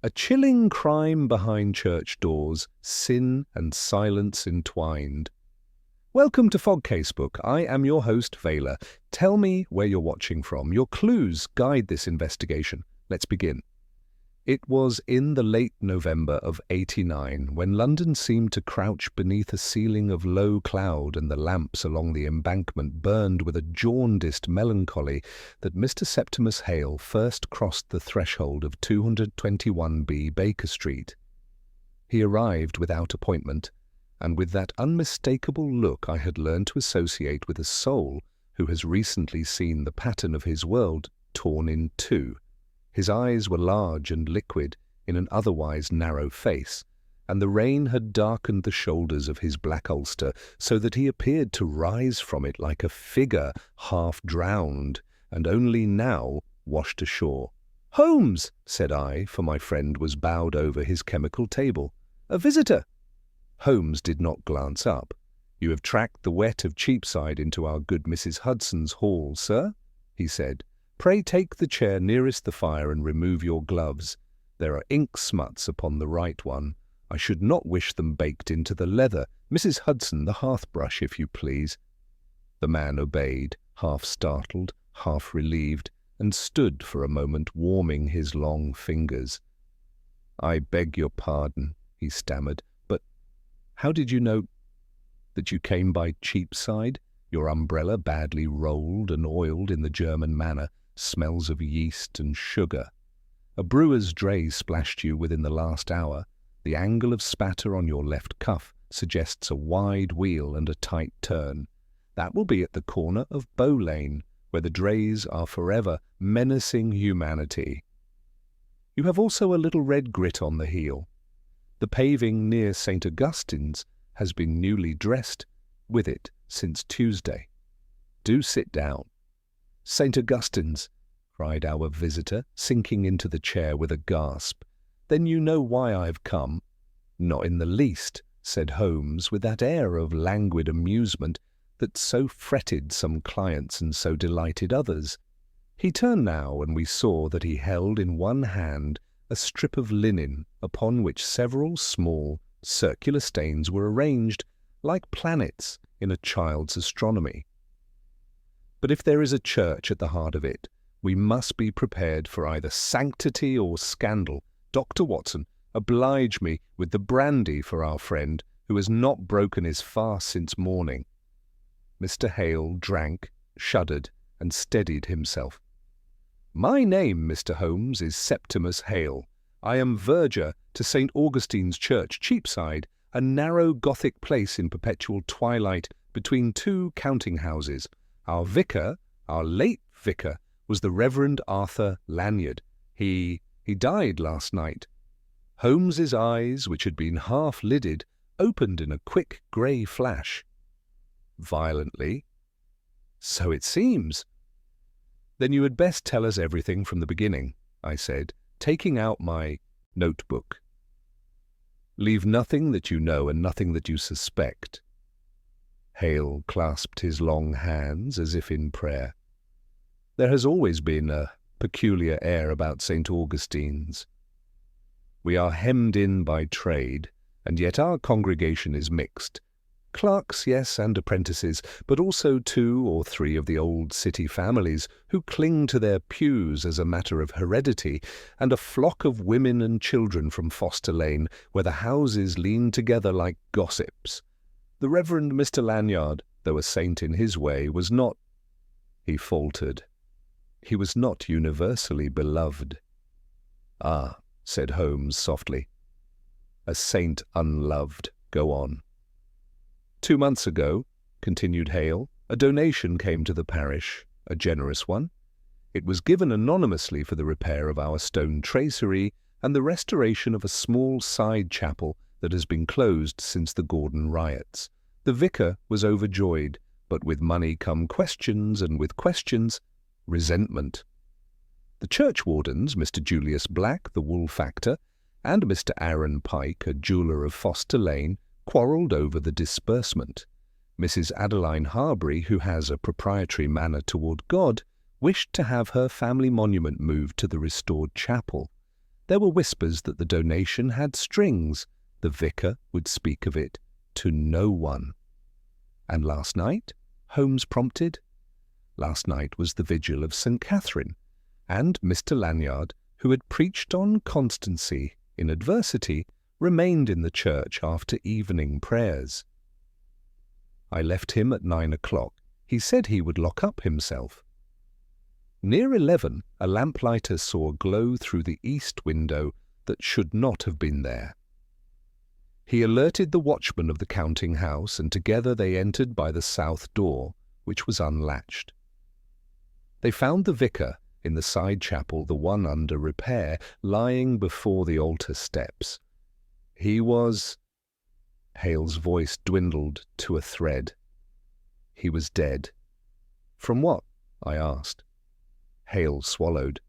A chilling crime behind church doors, sin and silence entwined. Welcome to Fog Casebook. I am your host, Vela. Tell me where you're watching from. Your clues guide this investigation. Let's begin. It was in the late November of '89, when London seemed to crouch beneath a ceiling of low cloud and the lamps along the embankment burned with a jaundiced melancholy, that Mr. Septimus Hale first crossed the threshold of 221B Baker Street. He arrived without appointment, and with that unmistakable look I had learned to associate with a soul who has recently seen the pattern of his world torn in two. His eyes were large and liquid in an otherwise narrow face, and the rain had darkened the shoulders of his black ulster so that he appeared to rise from it like a figure half drowned and only now washed ashore. "Holmes," said I, for my friend was bowed over his chemical table. "A visitor." Holmes did not glance up. "You have tracked the wet of Cheapside into our good Mrs. Hudson's hall, sir," he said. "Pray take the chair nearest the fire and remove your gloves. There are ink smuts upon the right one. I should not wish them baked into the leather. Mrs. Hudson, the hearth-brush, if you please." The man obeyed, half startled, half relieved, and stood for a moment warming his long fingers. "I beg your pardon," he stammered, "but how did you know that you came by Cheapside? Your umbrella, badly rolled and oiled in the German manner, smells of yeast and sugar. A brewer's dray splashed you within the last hour. The angle of spatter on your left cuff suggests a wide wheel and a tight turn. That will be at the corner of Bow Lane, where the drays are forever menacing humanity. You have also a little red grit on the heel. The paving near St. Augustine's has been newly dressed with it since Tuesday. Do sit down." "St. Augustine's," cried our visitor, sinking into the chair with a gasp. "Then you know why I've come?" "Not in the least," said Holmes, with that air of languid amusement that so fretted some clients and so delighted others. He turned now, and we saw that he held in one hand a strip of linen upon which several small, circular stains were arranged like planets in a child's astronomy. "But if there is a church at the heart of it, we must be prepared for either sanctity or scandal. Dr. Watson, oblige me with the brandy for our friend, who has not broken his fast since morning." Mr. Hale drank, shuddered, and steadied himself. "My name, Mr. Holmes, is Septimus Hale. I am verger to St. Augustine's Church, Cheapside, a narrow Gothic place in perpetual twilight between two counting-houses. Our vicar, our late vicar, was the Reverend Arthur Lanyard. He died last night." Holmes's eyes, which had been half-lidded, opened in a quick grey flash. "Violently?" "So it seems." "Then you had best tell us everything from the beginning," I said, taking out my notebook. "Leave nothing that you know and nothing that you suspect." Hale clasped his long hands as if in prayer. "There has always been a peculiar air about St. Augustine's. We are hemmed in by trade, and yet our congregation is mixed. Clerks, yes, and apprentices, but also 2 or 3 of the old city families who cling to their pews as a matter of heredity, and a flock of women and children from Foster Lane, where the houses lean together like gossips. The Reverend Mr. Lanyard, though a saint in his way, was not—" He faltered. "He was not universally beloved." "Ah," said Holmes softly. "A saint unloved. Go on." 2 months ago," continued Hale, "a donation came to the parish, a generous one. It was given anonymously for the repair of our stone tracery and the restoration of a small side chapel that has been closed since the Gordon riots. The vicar was overjoyed, but with money come questions, and with questions, resentment. The churchwardens, Mr. Julius Black, the wool factor, and Mr. Aaron Pike, a jeweller of Foster Lane, quarrelled over the disbursement. Mrs. Adeline Harbury, who has a proprietary manner toward God, wished to have her family monument moved to the restored chapel. There were whispers that the donation had strings. The vicar would speak of it to no one. And last night? Holmes prompted. Last night was the vigil of St. Catherine, and Mr. Lanyard, who had preached on constancy in adversity, remained in the church after evening prayers. I left him at 9 o'clock. He said he would lock up himself. Near 11, a lamplighter saw a glow through the east window that should not have been there. He alerted the watchman of the counting house, and together they entered by the south door, which was unlatched. They found the vicar in the side chapel, the one under repair, lying before the altar steps. He was... Hale's voice dwindled to a thread. He was dead. From what? I asked. Hale swallowed.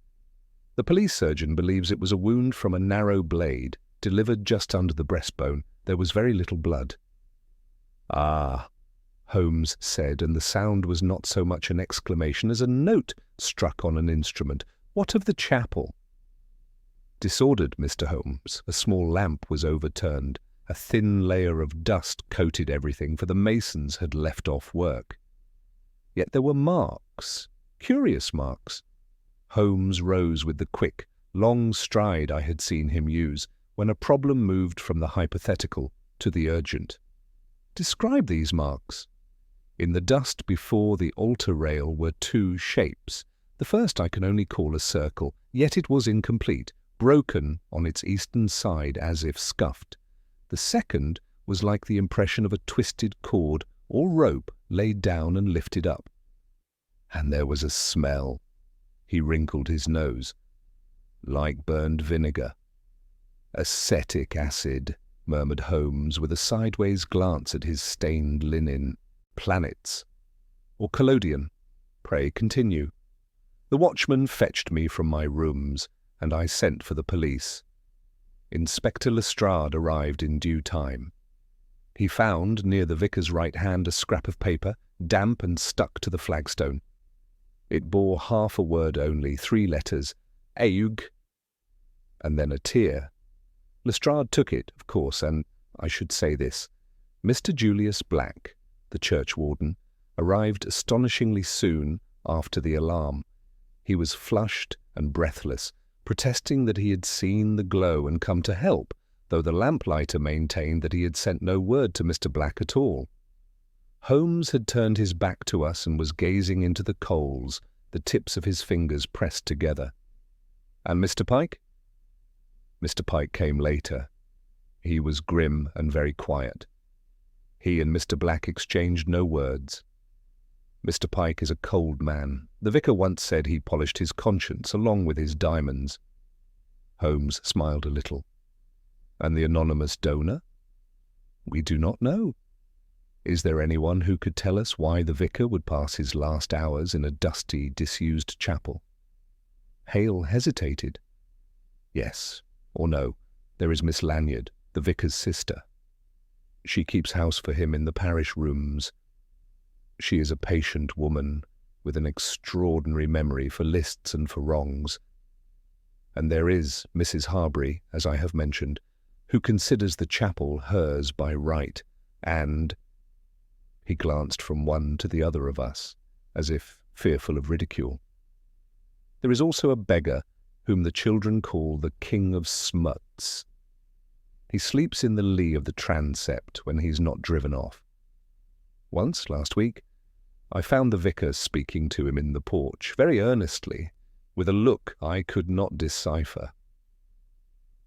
The police surgeon believes it was a wound from a narrow blade, delivered just under the breastbone. There was very little blood. Ah, Holmes said, and the sound was not so much an exclamation as a note struck on an instrument. What of the chapel? Disordered, Mr. Holmes. A small lamp was overturned. A thin layer of dust coated everything, for the masons had left off work. Yet there were marks, curious marks. Holmes rose with the quick, long stride I had seen him use when a problem moved from the hypothetical to the urgent. Describe these marks. In the dust before the altar rail were two shapes. The first I can only call a circle, yet it was incomplete, broken on its eastern side as if scuffed. The second was like the impression of a twisted cord or rope laid down and lifted up. And there was a smell. He wrinkled his nose. Like burned vinegar. Acetic acid, murmured Holmes with a sideways glance at his stained linen. Planets. Or collodion. Pray continue. The watchman fetched me from my rooms, and I sent for the police. Inspector Lestrade arrived in due time. He found, near the vicar's right hand, a scrap of paper, damp and stuck to the flagstone. It bore half a word only, 3 letters, Aug, and then a tear. Lestrade took it, of course, and I should say this. Mr. Julius Black, the churchwarden, arrived astonishingly soon after the alarm. He was flushed and breathless, protesting that he had seen the glow and come to help, though the lamplighter maintained that he had sent no word to Mr. Black at all. Holmes had turned his back to us and was gazing into the coals, the tips of his fingers pressed together. And Mr. Pike? Mr. Pike came later. He was grim and very quiet. He and Mr. Black exchanged no words. Mr. Pike is a cold man. The vicar once said he polished his conscience along with his diamonds. Holmes smiled a little. And the anonymous donor? We do not know. Is there anyone who could tell us why the vicar would pass his last hours in a dusty, disused chapel? Hale hesitated. Yes, or no, there is Miss Lanyard, the vicar's sister. She keeps house for him in the parish rooms. She is a patient woman with an extraordinary memory for lists and for wrongs. And there is Mrs. Harbury, as I have mentioned, who considers the chapel hers by right, and... He glanced from one to the other of us, as if fearful of ridicule. There is also a beggar whom the children call the King of Smuts. He sleeps in the lee of the transept when he's not driven off. Once, last week, I found the vicar speaking to him in the porch, very earnestly, with a look I could not decipher.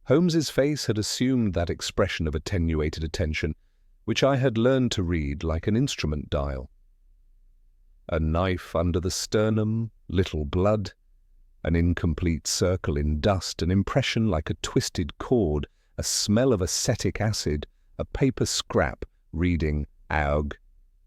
Holmes's face had assumed that expression of attenuated attention which I had learned to read like an instrument dial. A knife under the sternum, little blood, an incomplete circle in dust, an impression like a twisted cord, a smell of acetic acid, a paper scrap reading Aug,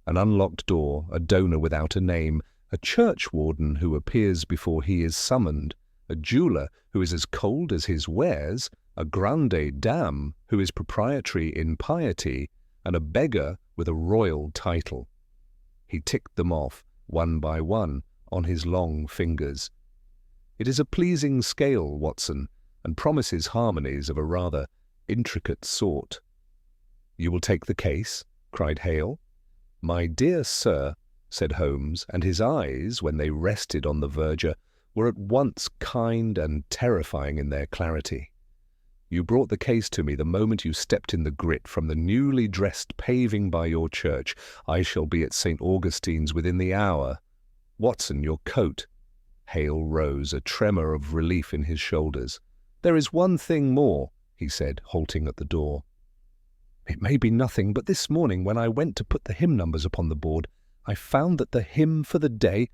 an unlocked door, a donor without a name, a churchwarden who appears before he is summoned, a jeweller who is as cold as his wares, a grande dame who is proprietary in piety, and a beggar with a royal title. He ticked them off, one by one, on his long fingers. It is a pleasing scale, Watson, and promises harmonies of a rather intricate sort. "You will take the case?" cried Hale. "My dear sir," said Holmes, and his eyes, when they rested on the verger, were at once kind and terrifying in their clarity. "You brought the case to me the moment you stepped in the grit from the newly dressed paving by your church. I shall be at St. Augustine's within the hour. Watson, your coat." Hale rose, a tremor of relief in his shoulders. "There is one thing more," he said, halting at the door. "It may be nothing, but this morning when I went to put the hymn numbers upon the board, I found that the hymn for the day,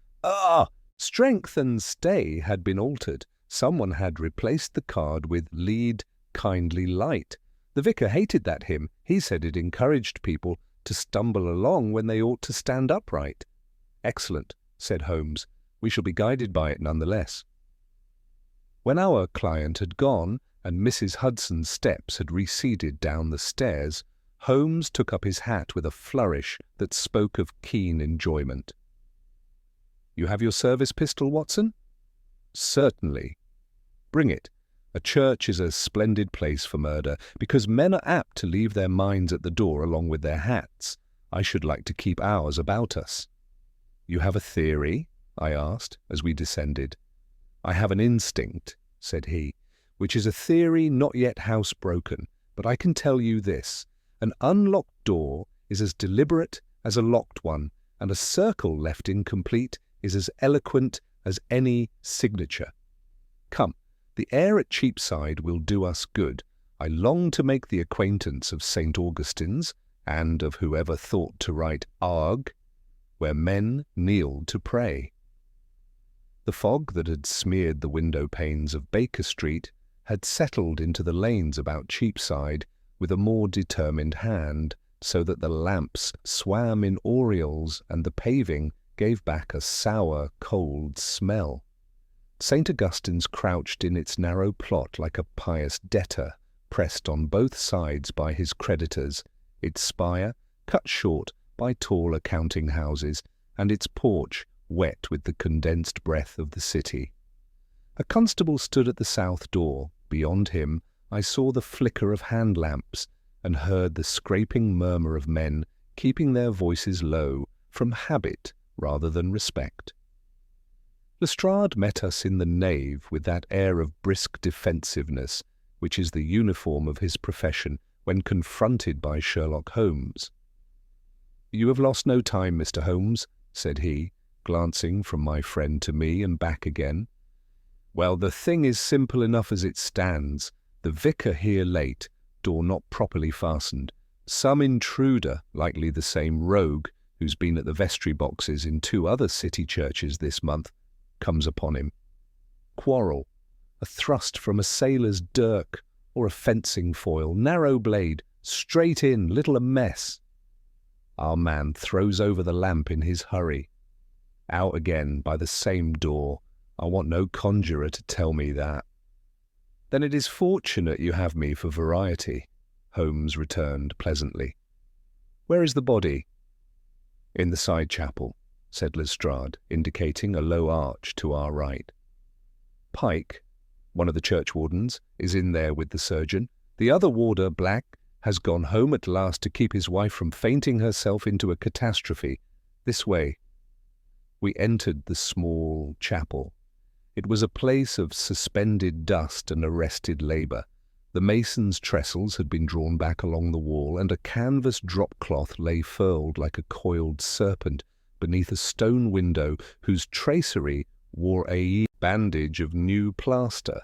Strength and Stay, had been altered. Someone had replaced the card with Lead, Kindly Light. The vicar hated that hymn. He said it encouraged people to stumble along when they ought to stand upright." "Excellent," said Holmes. "We shall be guided by it nonetheless." When our client had gone, and Mrs. Hudson's steps had receded down the stairs, Holmes took up his hat with a flourish that spoke of keen enjoyment. "You have your service pistol, Watson?" "Certainly." "Bring it. A church is a splendid place for murder, because men are apt to leave their minds at the door along with their hats. I should like to keep ours about us." "You have a theory?" I asked, as we descended. "I have an instinct," said he, "which is a theory not yet housebroken, but I can tell you this. An unlocked door is as deliberate as a locked one, and a circle left incomplete is as eloquent as any signature. Come, the air at Cheapside will do us good. I long to make the acquaintance of St. Augustine's, and of whoever thought to write Arg, where men kneeled to pray." The fog that had smeared the window panes of Baker Street had settled into the lanes about Cheapside with a more determined hand, so that the lamps swam in aureoles and the paving gave back a sour, cold smell. St. Augustine's crouched in its narrow plot like a pious debtor, pressed on both sides by his creditors, its spire cut short by tall accounting houses, and its porch wet with the condensed breath of the city. A constable stood at the south door. Beyond him I saw the flicker of hand lamps, and heard the scraping murmur of men keeping their voices low from habit rather than respect. Lestrade met us in the nave with that air of brisk defensiveness which is the uniform of his profession when confronted by Sherlock Holmes. "You have lost no time, Mr. Holmes," said he, glancing from my friend to me and back again. "Well, the thing is simple enough as it stands. The vicar here late, door not properly fastened. Some intruder, likely the same rogue who's been at the vestry boxes in 2 other city churches this month, comes upon him. Quarrel, a thrust from a sailor's dirk or a fencing foil, narrow blade, straight in, little a mess. Our man throws over the lamp in his hurry. Out again by the same door. I want no conjurer to tell me that." "Then it is fortunate you have me for variety," Holmes returned pleasantly. "Where is the body?" "In the side chapel," said Lestrade, indicating a low arch to our right. "Pike, one of the churchwardens, is in there with the surgeon. The other warder, Black, has gone home at last to keep his wife from fainting herself into a catastrophe. This way." We entered the small chapel. It was a place of suspended dust and arrested labour. The mason's trestles had been drawn back along the wall, and a canvas drop-cloth lay furled like a coiled serpent beneath a stone window whose tracery wore a bandage of new plaster.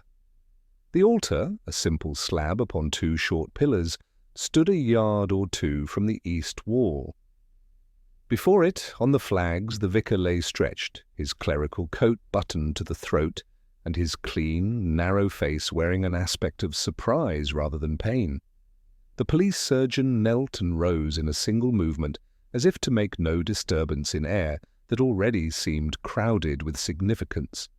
The altar, a simple slab upon 2 short pillars, stood a yard or 2 from the east wall. Before it, on the flags, the vicar lay stretched, his clerical coat buttoned to the throat, and his clean, narrow face wearing an aspect of surprise rather than pain. The police surgeon knelt and rose in a single movement, as if to make no disturbance in air that already seemed crowded with significance.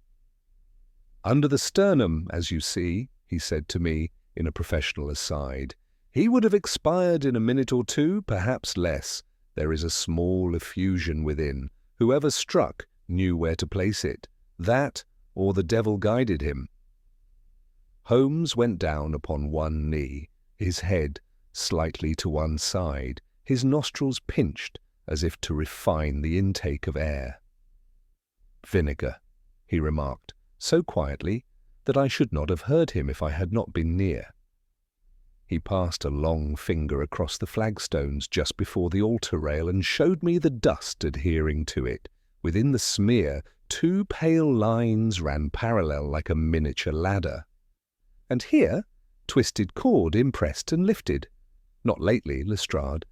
"Under the sternum, as you see," he said to me in a professional aside. "He would have expired in a minute or 2, perhaps less. There is a small effusion within. Whoever struck knew where to place it. That, or the devil guided him." Holmes went down upon one knee, his head slightly to one side, his nostrils pinched as if to refine the intake of air. "Vinegar," he remarked, so quietly that I should not have heard him if I had not been near. He passed a long finger across the flagstones just before the altar rail and showed me the dust adhering to it. Within the smear, 2 pale lines ran parallel like a miniature ladder. And here, twisted cord impressed and lifted. Not lately, Lestrade.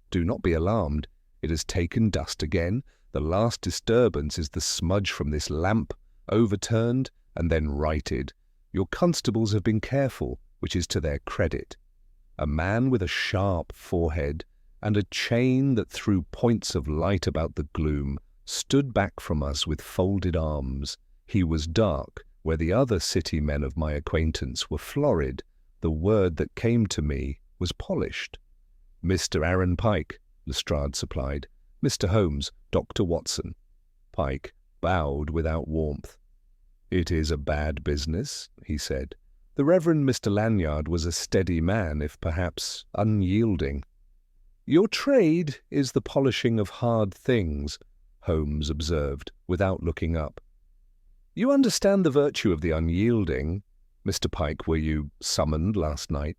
Do not be alarmed. It has taken dust again. The last disturbance is the smudge from this lamp, overturned and then righted. Your constables have been careful, which is to their credit. A man with a sharp forehead and a chain that threw points of light about the gloom stood back from us with folded arms. He was dark, where the other city men of my acquaintance were florid. The word that came to me was polished. "Mr. Aaron Pike," Lestrade supplied. "Mr. Holmes, Dr. Watson." Pike bowed without warmth. "It is a bad business," he said. The Reverend Mr. Lanyard was a steady man, if perhaps unyielding. "Your trade is the polishing of hard things," Holmes observed, without looking up. "You understand the virtue of the unyielding. Mr. Pike, were you summoned last night?"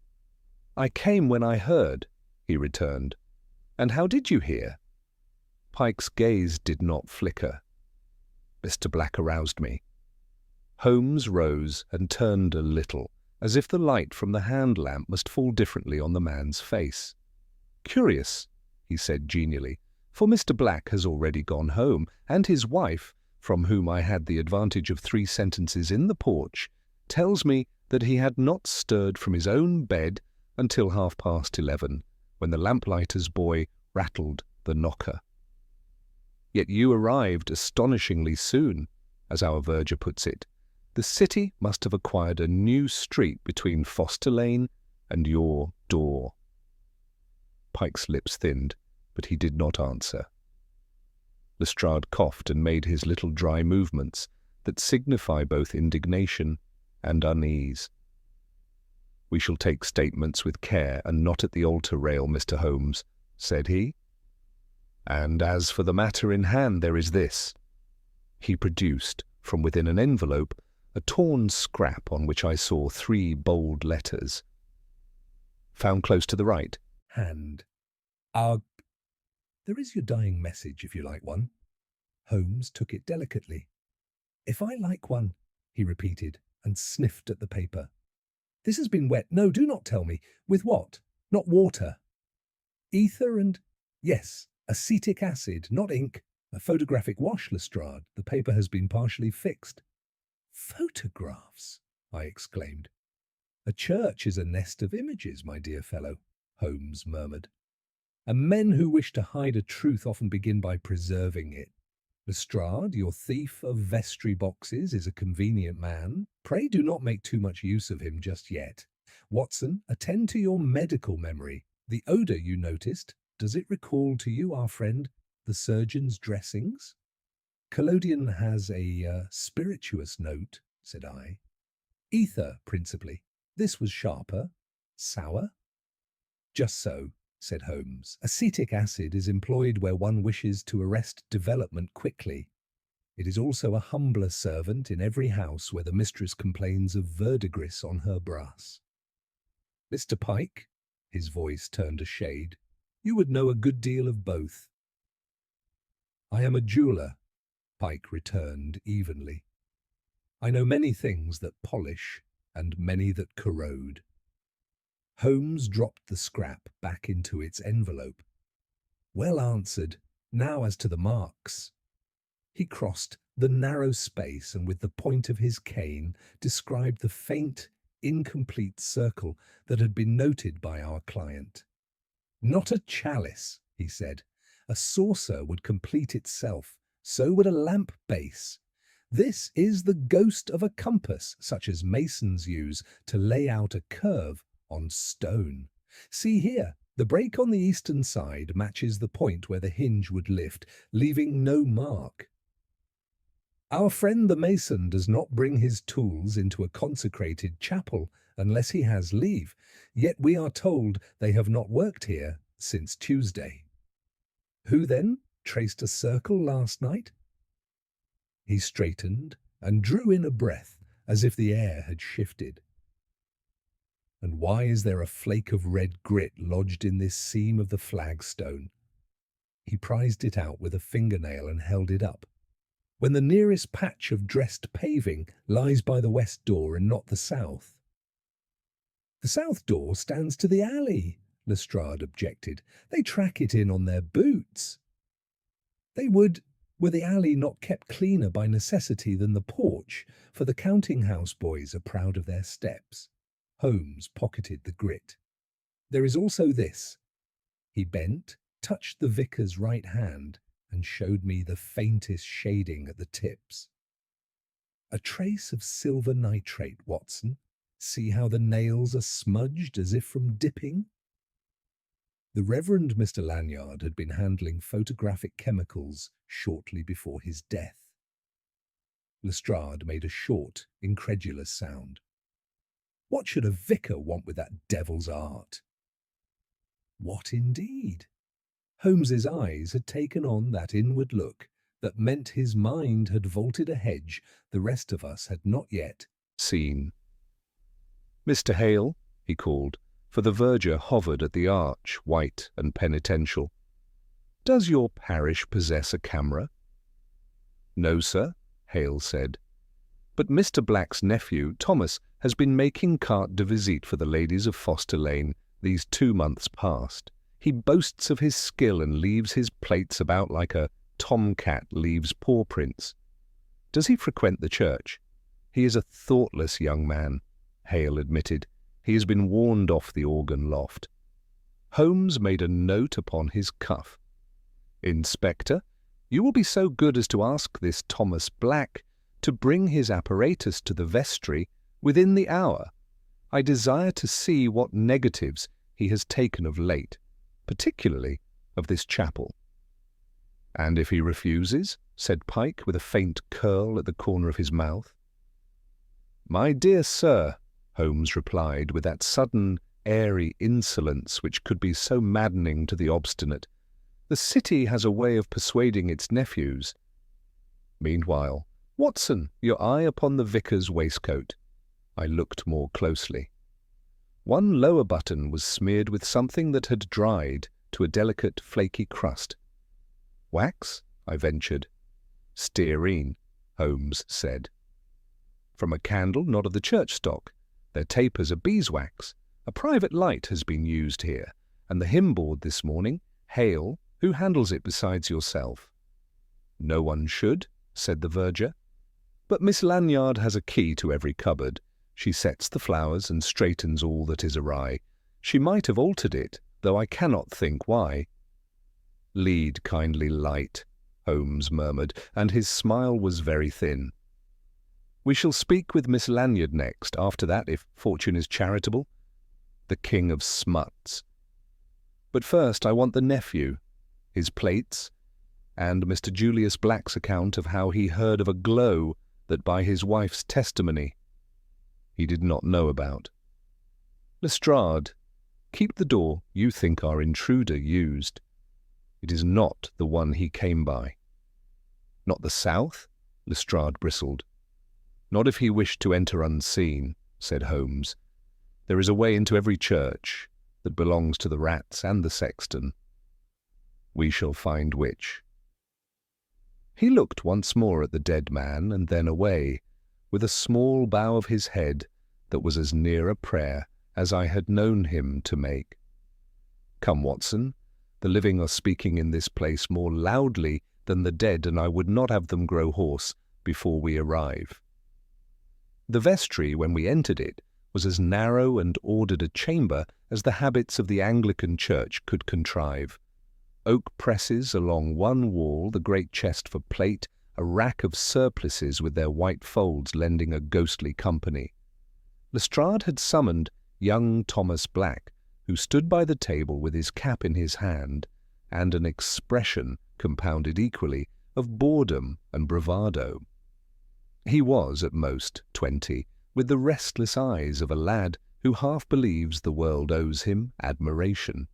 "I came when I heard," he returned. "And how did you hear?" Pike's gaze did not flicker. "Mr. Black aroused me." Holmes rose and turned a little, as if the light from the hand lamp must fall differently on the man's face. "Curious," he said genially, "for Mr. Black has already gone home, and his wife, from whom I had the advantage of 3 sentences in the porch, tells me that he had not stirred from his own bed until 11:30, when the lamplighter's boy rattled the knocker. Yet you arrived astonishingly soon, as our verger puts it. The city must have acquired a new street between Foster Lane and your door." Pike's lips thinned, but he did not answer. Lestrade coughed and made his little dry movements that signify both indignation and unease. "We shall take statements with care and not at the altar rail, Mr. Holmes," said he. "And as for the matter in hand, there is this." He produced, from within an envelope, a torn scrap on which I saw 3 bold letters. "Found close to the right hand. There is your dying message, if you like one." Holmes took it delicately. "If I like one," he repeated, and sniffed at the paper. "This has been wet. No, do not tell me. With what? Not water. Ether and... Yes, acetic acid, not ink. A photographic wash, Lestrade. The paper has been partially fixed." "Photographs!" I exclaimed. "A church is a nest of images, my dear fellow," Holmes murmured. "And men who wish to hide a truth often begin by preserving it. Lestrade, your thief of vestry boxes, is a convenient man. Pray do not make too much use of him just yet. Watson, attend to your medical memory. The odour you noticed, does it recall to you our friend, the surgeon's dressings?" "Collodion has a spirituous note," said I. "Ether, principally. This was sharper. Sour?" "Just so," said Holmes. "Acetic acid is employed where one wishes to arrest development quickly. It is also a humbler servant in every house where the mistress complains of verdigris on her brass. Mr. Pike," his voice turned a shade, "you would know a good deal of both." "I am a jeweller," Pike returned evenly. "I know many things that polish and many that corrode." Holmes dropped the scrap back into its envelope. "Well answered. Now as to the marks." He crossed the narrow space and with the point of his cane described the faint, incomplete circle that had been noted by our client. "Not a chalice," he said. "A saucer would complete itself. So would a lamp base. This is the ghost of a compass, such as masons use to lay out a curve on stone. See here, the break on the eastern side matches the point where the hinge would lift, leaving no mark. Our friend the mason does not bring his tools into a consecrated chapel, unless he has leave, yet we are told they have not worked here since Tuesday. Who then traced a circle last night? He straightened and drew in a breath as if the air had shifted. And why is there a flake of red grit lodged in this seam of the flagstone? He prized it out with a fingernail and held it up. When the nearest patch of dressed paving lies by the west door and not the south. The south door stands to the alley, Lestrade objected. They track it in on their boots. They would, were the alley not kept cleaner by necessity than the porch, for the counting-house boys are proud of their steps. Holmes pocketed the grit. There is also this. He bent, touched the vicar's right hand, and showed me the faintest shading at the tips. A trace of silver nitrate, Watson. See how the nails are smudged as if from dipping? The Reverend Mr. Lanyard had been handling photographic chemicals shortly before his death. Lestrade made a short, incredulous sound. What should a vicar want with that devil's art? What indeed? Holmes's eyes had taken on that inward look that meant his mind had vaulted a hedge the rest of us had not yet seen. "Mr. Hale," he called, for the verger hovered at the arch, white and penitential. "Does your parish possess a camera?" "No, sir," Hale said. "But Mr. Black's nephew, Thomas, has been making carte de visite for the ladies of Foster Lane these 2 months past. He boasts of his skill and leaves his plates about like a tomcat leaves paw prints. Does he frequent the church?" "He is a thoughtless young man," Hale admitted. "He has been warned off the organ loft." Holmes made a note upon his cuff. "Inspector, you will be so good as to ask this Thomas Black to bring his apparatus to the vestry within the hour. I desire to see what negatives he has taken of late, particularly of this chapel." "And if he refuses?" said Pike, with a faint curl at the corner of his mouth. "My dear sir," Holmes replied, with that sudden, airy insolence which could be so maddening to the obstinate, "the city has a way of persuading its nephews. Meanwhile, Watson, your eye upon the vicar's waistcoat." I looked more closely. One lower button was smeared with something that had dried to a delicate, flaky crust. "Wax?" I ventured. "Stearine," Holmes said. "From a candle not of the church stock. Their tapers are beeswax. A private light has been used here, and the hymn-board this morning, Hale, who handles it besides yourself?" "No one should," said the verger. "But Miss Lanyard has a key to every cupboard. She sets the flowers and straightens all that is awry. She might have altered it, though I cannot think why." "Lead, kindly light," Holmes murmured, and his smile was very thin. "We shall speak with Miss Lanyard next, after that, if fortune is charitable. The king of smuts. But first I want the nephew, his plates, and Mr. Julius Black's account of how he heard of a glow that by his wife's testimony he did not know about. Lestrade, keep the door you think our intruder used. It is not the one he came by." "Not the south?" Lestrade bristled. "Not if he wished to enter unseen," said Holmes. "There is a way into every church that belongs to the rats and the sexton. We shall find which." He looked once more at the dead man and then away, with a small bow of his head that was as near a prayer as I had known him to make. "Come, Watson, the living are speaking in this place more loudly than the dead, and I would not have them grow hoarse before we arrive." The vestry, when we entered it, was as narrow and ordered a chamber as the habits of the Anglican Church could contrive. Oak presses along one wall, the great chest for plate, a rack of surplices with their white folds lending a ghostly company. Lestrade had summoned young Thomas Black, who stood by the table with his cap in his hand, and an expression, compounded equally, of boredom and bravado. He was, at most, 20, with the restless eyes of a lad who half believes the world owes him admiration.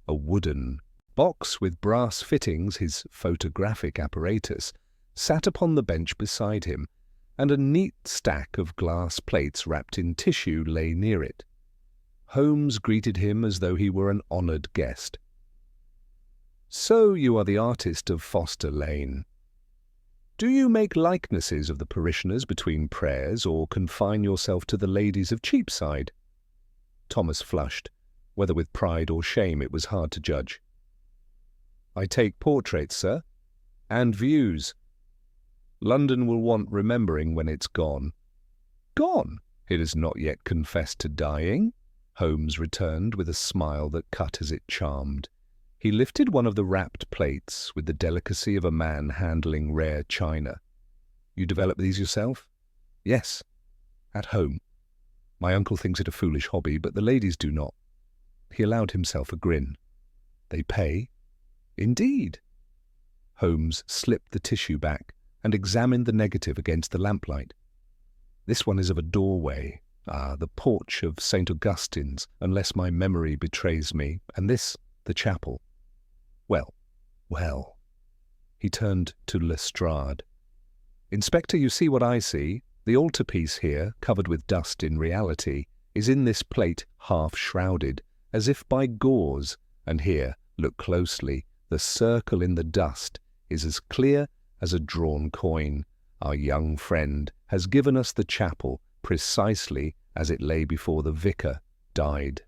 A wooden box with brass fittings, his photographic apparatus, sat upon the bench beside him, and a neat stack of glass plates wrapped in tissue lay near it. Holmes greeted him as though he were an honoured guest. "So you are the artist of Foster Lane. Do you make likenesses of the parishioners between prayers, or confine yourself to the ladies of Cheapside?" Thomas flushed. Whether with pride or shame it was hard to judge. "I take portraits, sir, and views. London will want remembering when it's gone." "Gone? It has not yet confessed to dying," Holmes returned with a smile that cut as it charmed. He lifted one of the wrapped plates with the delicacy of a man handling rare china. "You develop these yourself?" "Yes, at home. My uncle thinks it a foolish hobby, but the ladies do not." He allowed himself a grin. "They pay?" "Indeed." Holmes slipped the tissue back and examined the negative against the lamplight. "This one is of a doorway. The porch of St. Augustine's, unless my memory betrays me, and this, the chapel. Well, well." He turned to Lestrade. "Inspector, you see what I see. The altarpiece here, covered with dust in reality, is in this plate half shrouded, as if by gauze, and here, look closely, the circle in the dust is as clear as a drawn coin. Our young friend has given us the chapel precisely as it lay before the vicar died."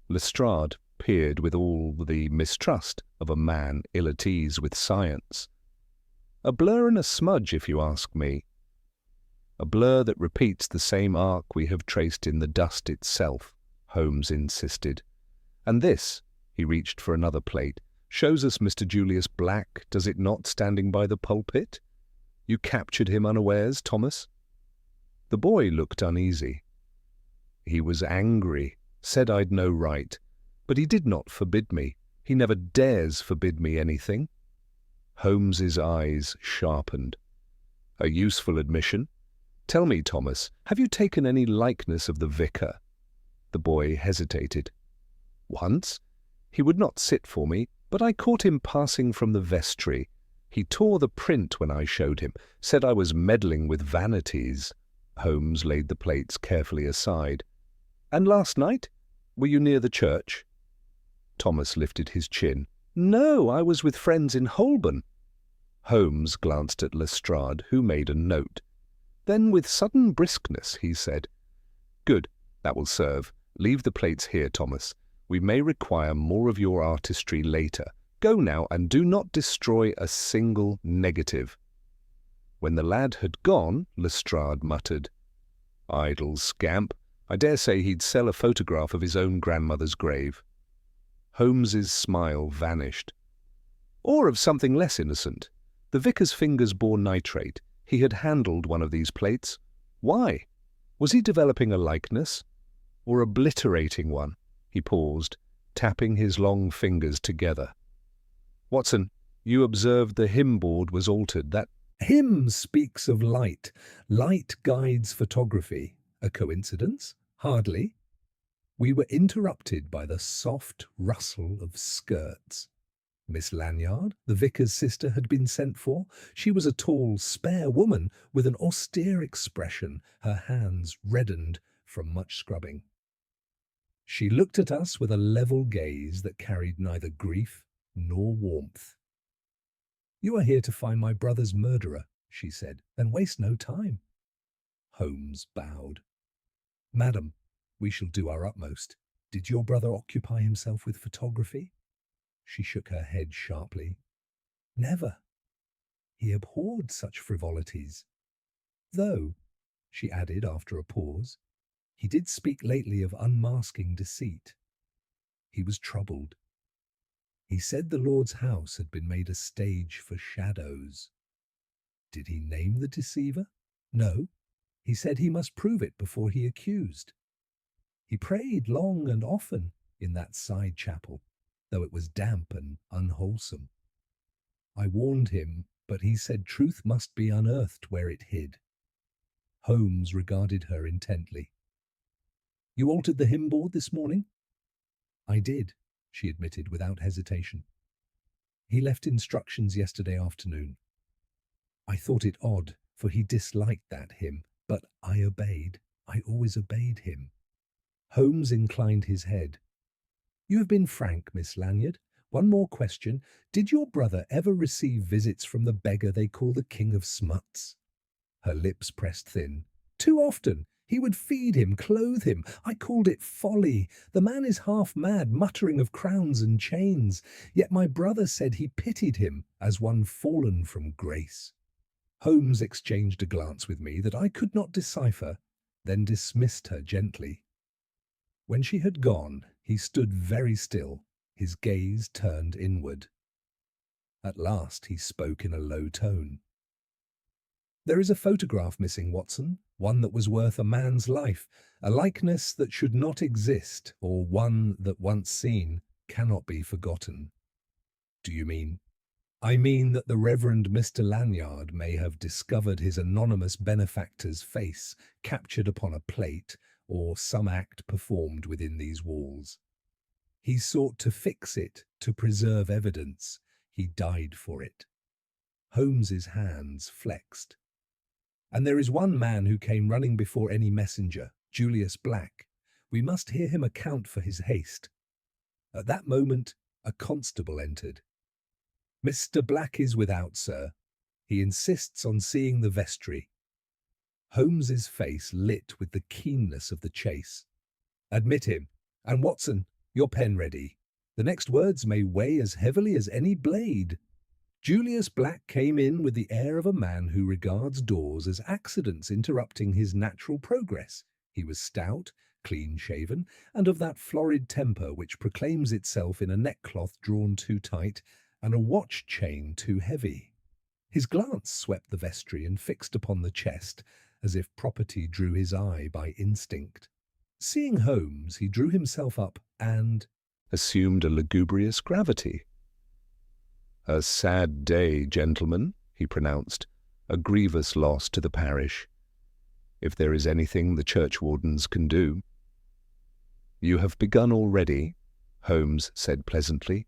Lestrade peered with all the mistrust of a man ill at ease with science. "A blur and a smudge, if you ask me." "A blur that repeats the same arc we have traced in the dust itself," Holmes insisted. "And this," he reached for another plate, "shows us Mr. Julius Black, does it not, standing by the pulpit? You captured him unawares, Thomas?" The boy looked uneasy. "He was angry, said I'd no right, but he did not forbid me. He never dares forbid me anything." Holmes's eyes sharpened. "A useful admission. Tell me, Thomas, have you taken any likeness of the vicar?" The boy hesitated. "Once. He would not sit for me, but I caught him passing from the vestry. He tore the print when I showed him, said I was meddling with vanities." Holmes laid the plates carefully aside. "And last night? Were you near the church?" Thomas lifted his chin. "No, I was with friends in Holborn." Holmes glanced at Lestrade, who made a note. Then, with sudden briskness, he said, "Good, that will serve. Leave the plates here, Thomas. We may require more of your artistry later. Go now, and do not destroy a single negative." When the lad had gone, Lestrade muttered, "Idle scamp. I dare say he'd sell a photograph of his own grandmother's grave." Holmes's smile vanished. "Or of something less innocent. The vicar's fingers bore nitrate. He had handled one of these plates. Why? Was he developing a likeness? Or obliterating one?" He paused, tapping his long fingers together. "Watson, you observed the hymn board was altered. That hymn speaks of light. Light guides photography. A coincidence? Hardly." We were interrupted by the soft rustle of skirts. Miss Lanyard, the vicar's sister, had been sent for. She was a tall, spare woman with an austere expression, her hands reddened from much scrubbing. She looked at us with a level gaze that carried neither grief nor warmth. "You are here to find my brother's murderer," she said. "Then waste no time." Holmes bowed. "Madam, we shall do our utmost. Did your brother occupy himself with photography?" She shook her head sharply. "Never. He abhorred such frivolities. Though," she added after a pause, "he did speak lately of unmasking deceit. He was troubled. He said the Lord's house had been made a stage for shadows." "Did he name the deceiver?" "No. He said he must prove it before he accused. He prayed long and often in that side chapel, though it was damp and unwholesome. I warned him, but he said truth must be unearthed where it hid. Holmes regarded her intently. "You altered the hymn board this morning?" "I did," she admitted without hesitation. "He left instructions yesterday afternoon. I thought it odd, for he disliked that hymn, but I obeyed. I always obeyed him." Holmes inclined his head. "You have been frank, Miss Lanyard. One more question. Did your brother ever receive visits from the beggar they call the King of Smuts?" Her lips pressed thin. "Too often. He would feed him, clothe him. I called it folly. The man is half mad, muttering of crowns and chains. Yet my brother said he pitied him as one fallen from grace." Holmes exchanged a glance with me that I could not decipher, then dismissed her gently. When she had gone, he stood very still, his gaze turned inward. At last he spoke in a low tone. "There is a photograph missing, Watson, one that was worth a man's life, a likeness that should not exist, or one that once seen cannot be forgotten." "Do you mean?" "I mean that the Reverend Mr. Lanyard may have discovered his anonymous benefactor's face captured upon a plate, or some act performed within these walls. He sought to fix it, to preserve evidence. He died for it." Holmes's hands flexed. "And there is one man who came running before any messenger, Julius Black. We must hear him account for his haste." At that moment, a constable entered. "Mr. Black is without, sir. He insists on seeing the vestry." Holmes's face lit with the keenness of the chase. "Admit him. And Watson, your pen ready. The next words may weigh as heavily as any blade." Julius Black came in with the air of a man who regards doors as accidents interrupting his natural progress. He was stout, clean-shaven, and of that florid temper which proclaims itself in a neckcloth drawn too tight and a watch chain too heavy. His glance swept the vestry and fixed upon the chest, as if property drew his eye by instinct. Seeing Holmes, he drew himself up and assumed a lugubrious gravity. "A sad day, gentlemen," he pronounced, "a grievous loss to the parish. If there is anything the churchwardens can do." "You have begun already," Holmes said pleasantly.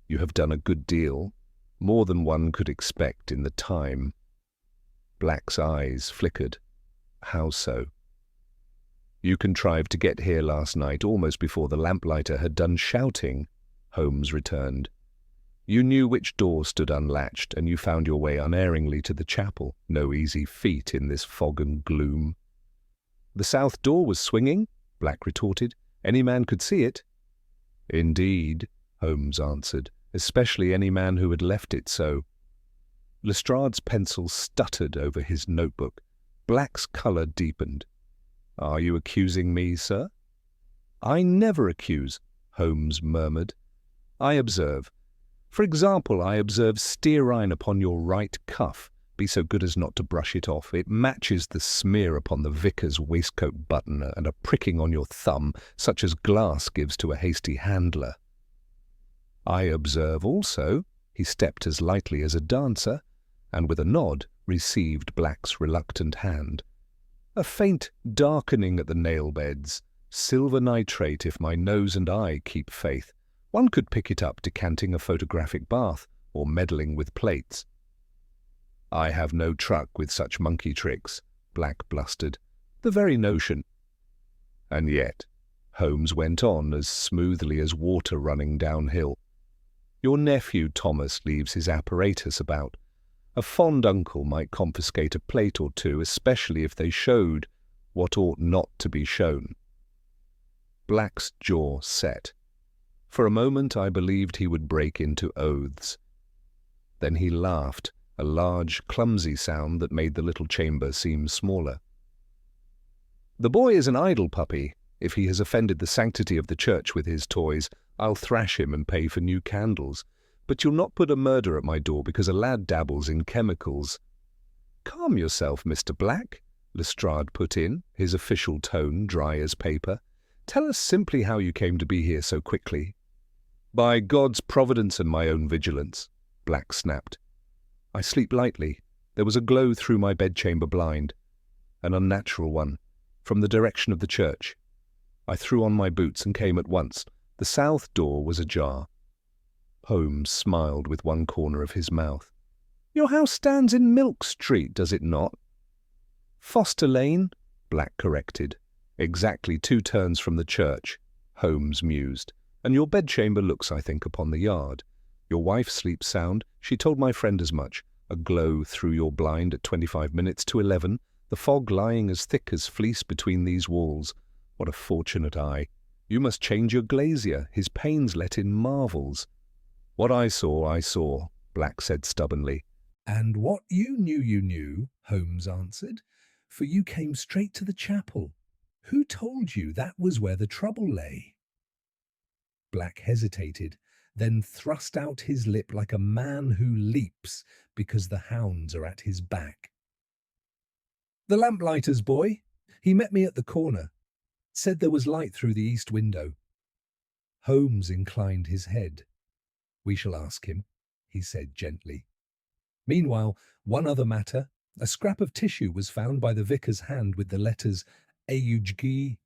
"You have done a good deal, more than one could expect in the time." Black's eyes flickered. "How so?" "You contrived to get here last night almost before the lamplighter had done shouting," Holmes returned. "You knew which door stood unlatched, and you found your way unerringly to the chapel. No easy feat in this fog and gloom." "The south door was swinging," Black retorted. "Any man could see it." "Indeed," Holmes answered, "especially any man who had left it so." Lestrade's pencil stuttered over his notebook. Black's colour deepened. "Are you accusing me, sir?" "I never accuse," Holmes murmured. "I observe. For example, I observe stearine upon your right cuff. Be so good as not to brush it off. It matches the smear upon the vicar's waistcoat button and a pricking on your thumb, such as glass gives to a hasty handler. I observe also," he stepped as lightly as a dancer, and with a nod received Black's reluctant hand, "a faint darkening at the nail-beds. Silver nitrate if my nose and eye keep faith. One could pick it up decanting a photographic bath or meddling with plates." "I have no truck with such monkey tricks," Black blustered. "The very notion." "And yet," Holmes went on as smoothly as water running downhill, "your nephew Thomas leaves his apparatus about. A fond uncle might confiscate a plate or two, especially if they showed what ought not to be shown." Black's jaw set. For a moment I believed he would break into oaths. Then he laughed, a large, clumsy sound that made the little chamber seem smaller. "The boy is an idle puppy. If he has offended the sanctity of the church with his toys, I'll thrash him and pay for new candles. But you'll not put a murder at my door because a lad dabbles in chemicals." "Calm yourself, Mr. Black," Lestrade put in, his official tone dry as paper. "Tell us simply how you came to be here so quickly." "By God's providence and my own vigilance," Black snapped. "I sleep lightly. There was a glow through my bedchamber blind." an unnatural one, from the direction of the church. I threw on my boots and came at once. The south door was ajar. Holmes smiled with one corner of his mouth. "Your house stands in Milk Street, does it not?" "Foster Lane," Black corrected. "Exactly 2 turns from the church," Holmes mused. "And your bedchamber looks, I think, upon the yard. Your wife sleeps sound. She told my friend as much. A glow through your blind at 25 minutes to 11, the fog lying as thick as fleece between these walls. What a fortunate eye! You must change your glazier. His panes let in marvels." "What I saw," Black said stubbornly. "And what you knew, Holmes answered, for you came straight to the chapel. Who told you that was where the trouble lay?" Black hesitated, then thrust out his lip like a man who leaps because the hounds are at his back. "The lamplighter's boy. He met me at the corner. Said there was light through the east window." Holmes inclined his head. "We shall ask him," he said gently. Meanwhile, one other matter. A scrap of tissue was found by the vicar's hand with the letters AUG.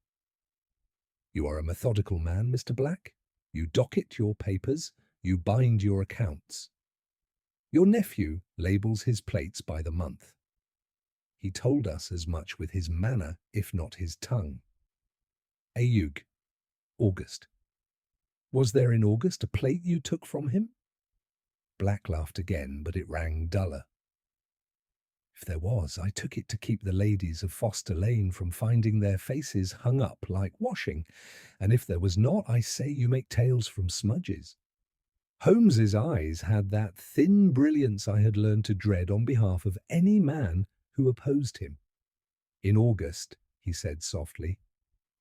"You are a methodical man, Mr. Black. You docket your papers, you bind your accounts. Your nephew labels his plates by the month. He told us as much with his manner, if not his tongue. Aug, August. Was there in August a plate you took from him?" Black laughed again, but it rang duller. "If there was, I took it to keep the ladies of Foster Lane from finding their faces hung up like washing, and if there was not, I say you make tales from smudges." Holmes's eyes had that thin brilliance I had learned to dread on behalf of any man who opposed him. "In August," he said softly,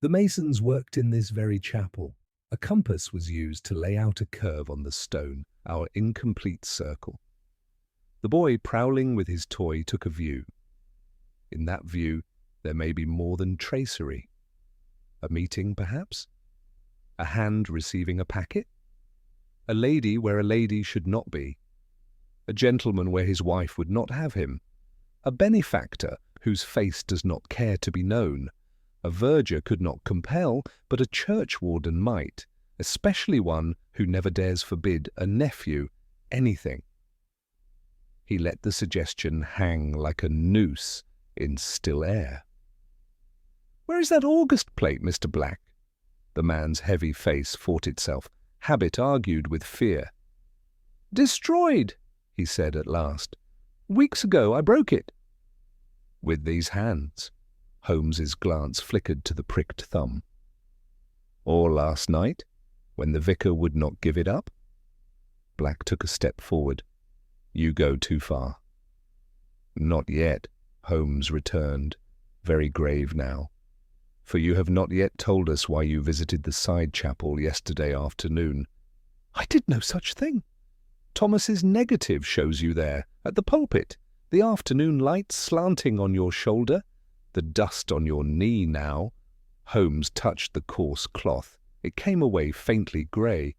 "the masons worked in this very chapel. A compass was used to lay out a curve on the stone, our incomplete circle. The boy prowling with his toy took a view. In that view, there may be more than tracery. A meeting, perhaps? A hand receiving a packet? A lady where a lady should not be? A gentleman where his wife would not have him? A benefactor whose face does not care to be known? A verger could not compel, but a churchwarden might, especially one who never dares forbid a nephew anything." He let the suggestion hang like a noose in still air. "Where is that August plate, Mr. Black?" The man's heavy face fought itself. Habit argued with fear. "Destroyed," he said at last. "Weeks ago I broke it." "With these hands?" Holmes's glance flickered to the pricked thumb. "Or last night, when the vicar would not give it up?" Black took a step forward. "You go too far." "Not yet," Holmes returned, very grave now. "For you have not yet told us why you visited the side chapel yesterday afternoon." "I did no such thing." "Thomas's negative shows you there, at the pulpit, the afternoon light slanting on your shoulder, the dust on your knee now." Holmes touched the coarse cloth. It came away faintly grey.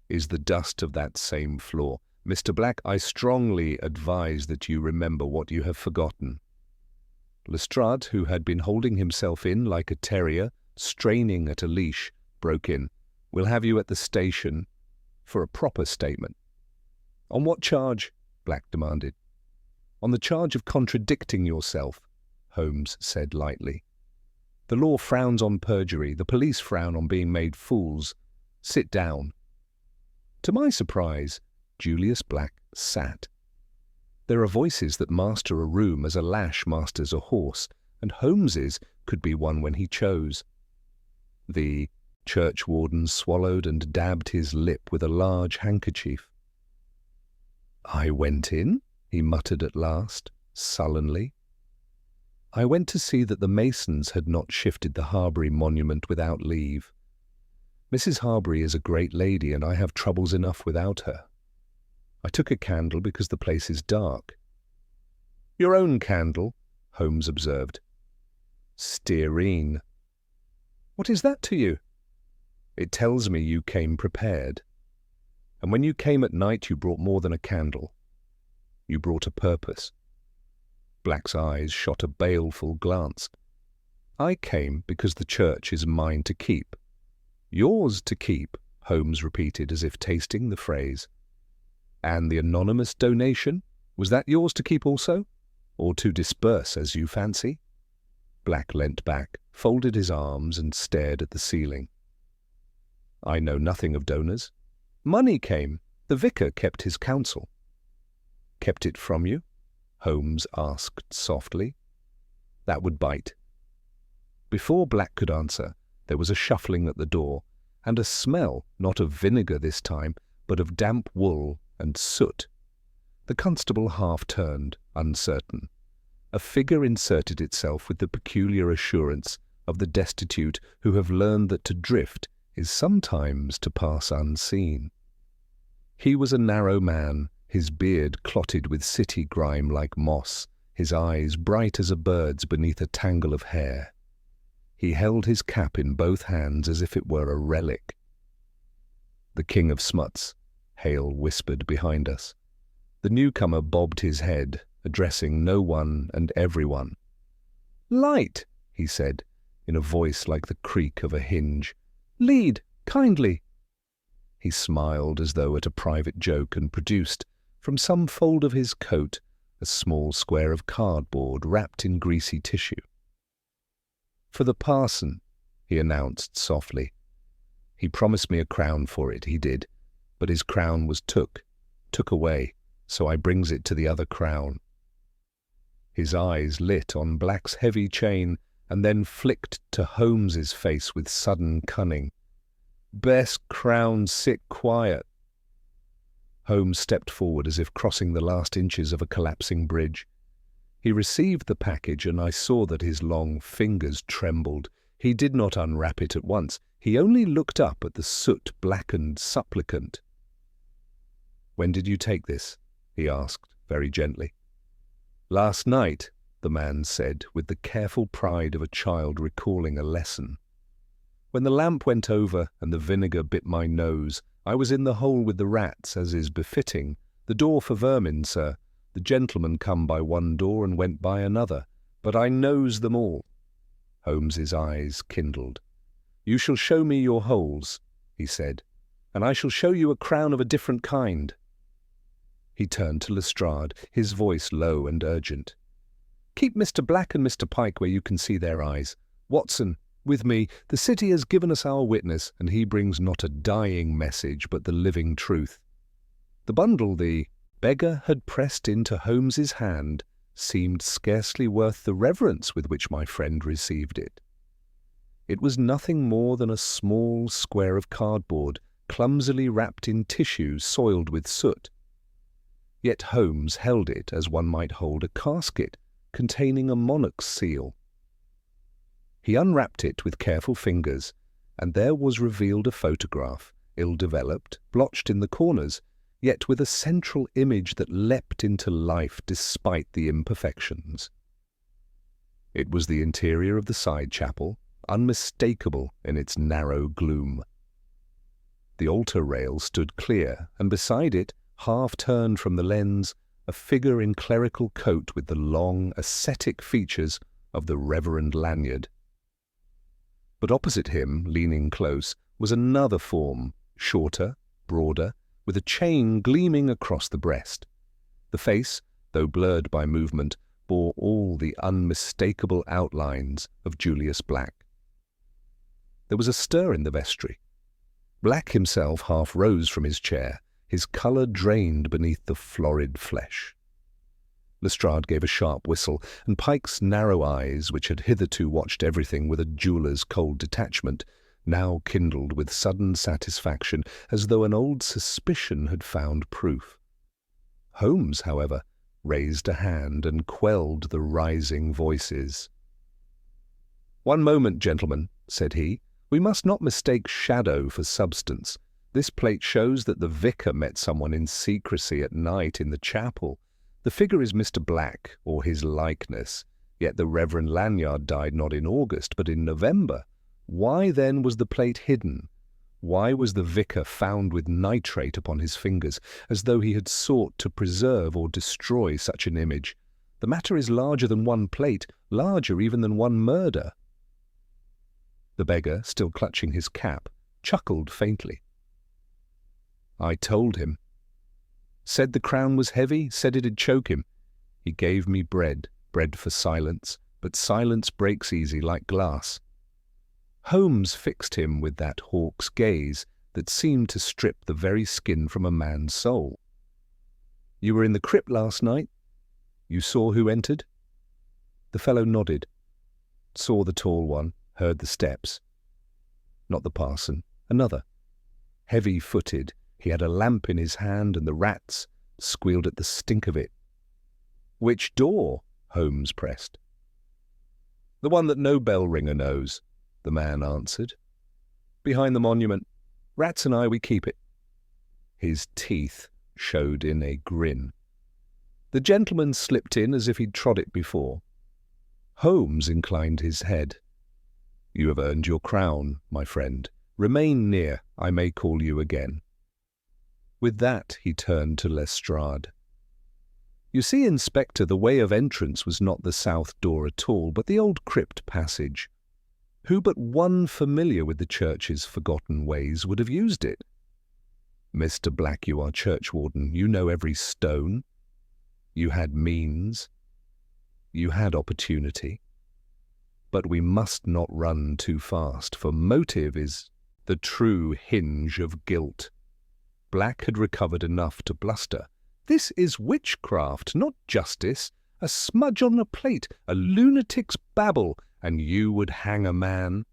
"Is the dust of that same floor. Mr. Black, I strongly advise that you remember what you have forgotten." Lestrade, who had been holding himself in like a terrier, straining at a leash, broke in. "We'll have you at the station for a proper statement." "On what charge?" Black demanded. "On the charge of contradicting yourself," Holmes said lightly. "The law frowns on perjury. The police frown on being made fools. Sit down." To my surprise, Julius Black sat. There are voices that master a room as a lash masters a horse, and Holmes's could be one when he chose. The churchwarden swallowed and dabbed his lip with a large handkerchief. "I went in," he muttered at last, sullenly. "I went to see that the masons had not shifted the Harbury monument without leave. Mrs. Harbury is a great lady, and I have troubles enough without her. I took a candle because the place is dark." "Your own candle," Holmes observed. "Stearine." "What is that to you?" "It tells me you came prepared. And when you came at night you brought more than a candle. You brought a purpose." Black's eyes shot a baleful glance. "I came because the church is mine to keep." "Yours to keep," Holmes repeated as if tasting the phrase. "And the anonymous donation? Was that yours to keep also? Or to disperse as you fancy?" Black leant back, folded his arms and stared at the ceiling. "I know nothing of donors. Money came. The vicar kept his counsel." "Kept it from you?" Holmes asked softly. That would bite. Before Black could answer, there was a shuffling at the door, and a smell, not of vinegar this time, but of damp wool and soot. The constable half-turned, uncertain. A figure inserted itself with the peculiar assurance of the destitute who have learned that to drift is sometimes to pass unseen. He was a narrow man, his beard clotted with city grime like moss, his eyes bright as a bird's beneath a tangle of hair. He held his cap in both hands as if it were a relic. "The King of Smuts," Hale whispered behind us. The newcomer bobbed his head, addressing no one and everyone. "Light," he said, in a voice like the creak of a hinge. "Lead, kindly." He smiled as though at a private joke and produced, from some fold of his coat, a small square of cardboard wrapped in greasy tissue. "For the parson," he announced softly. "He promised me a crown for it, he did, but his crown was took away, so I brings it to the other crown." His eyes lit on Black's heavy chain and then flicked to Holmes's face with sudden cunning. "Best crown sit quiet." Holmes stepped forward as if crossing the last inches of a collapsing bridge. He received the package, and I saw that his long fingers trembled. He did not unwrap it at once. He only looked up at the soot-blackened supplicant. "When did you take this?" he asked, very gently. "Last night," the man said, with the careful pride of a child recalling a lesson. "When the lamp went over and the vinegar bit my nose, I was in the hole with the rats, as is befitting. The door for vermin, sir. The gentleman come by one door and went by another, but I knows them all." Holmes's eyes kindled. "You shall show me your holes," he said, "and I shall show you a crown of a different kind." He turned to Lestrade, his voice low and urgent. "Keep Mr. Black and Mr. Pike where you can see their eyes. Watson, with me. The city has given us our witness, and he brings not a dying message, but the living truth." The bundle the beggar had pressed into Holmes's hand seemed scarcely worth the reverence with which my friend received it. It was nothing more than a small square of cardboard, clumsily wrapped in tissue soiled with soot. Yet Holmes held it as one might hold a casket containing a monarch's seal. He unwrapped it with careful fingers, and there was revealed a photograph, ill-developed, blotched in the corners, yet with a central image that leapt into life despite the imperfections. It was the interior of the side chapel, unmistakable in its narrow gloom. The altar rail stood clear, and beside it, half-turned from the lens, a figure in clerical coat with the long, ascetic features of the Reverend Lanyard. But opposite him, leaning close, was another form, shorter, broader, with a chain gleaming across the breast. The face, though blurred by movement, bore all the unmistakable outlines of Julius Black. There was a stir in the vestry. Black himself half rose from his chair, his colour drained beneath the florid flesh. Lestrade gave a sharp whistle, and Pike's narrow eyes, which had hitherto watched everything with a jeweller's cold detachment, now kindled with sudden satisfaction, as though an old suspicion had found proof. Holmes, however, raised a hand and quelled the rising voices. "One moment, gentlemen," said he. "We must not mistake shadow for substance. This plate shows that the vicar met someone in secrecy at night in the chapel. The figure is Mr. Black, or his likeness, yet the Reverend Lanyard died not in August, but in November. Why then was the plate hidden? Why was the vicar found with nitrate upon his fingers, as though he had sought to preserve or destroy such an image? The matter is larger than one plate, larger even than one murder." The beggar, still clutching his cap, chuckled faintly. "I told him. Said the crown was heavy, said it'd choke him. He gave me bread for silence, but silence breaks easy like glass." Holmes fixed him with that hawk's gaze that seemed to strip the very skin from a man's soul. "You were in the crypt last night? You saw who entered?" The fellow nodded. Saw the tall one, heard the steps. Not the parson, another. Heavy-footed, he had a lamp in his hand, and the rats squealed at the stink of it. "Which door?" Holmes pressed. "The one that no bell ringer knows," the man answered. "Behind the monument. Rats and I, we keep it." His teeth showed in a grin. The gentleman slipped in as if he'd trod it before. Holmes inclined his head. "You have earned your crown, my friend. Remain near, I may call you again." With that he turned to Lestrade. "You see, Inspector, the way of entrance was not the south door at all, but the old crypt passage. Who but one familiar with the church's forgotten ways would have used it? Mr. Black, you are churchwarden. You know every stone. You had means. You had opportunity. But we must not run too fast, for motive is the true hinge of guilt." Black had recovered enough to bluster. "This is witchcraft, not justice. A smudge on a plate, a lunatic's babble, and you would hang a man."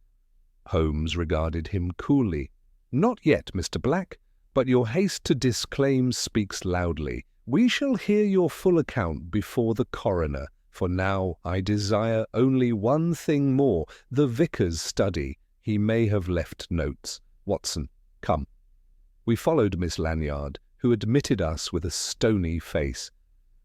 Holmes regarded him coolly. "Not yet, Mr. Black, but your haste to disclaim speaks loudly. We shall hear your full account before the coroner, for now I desire only one thing more, the vicar's study. He may have left notes. Watson, come." We followed Miss Lanyard, who admitted us with a stony face.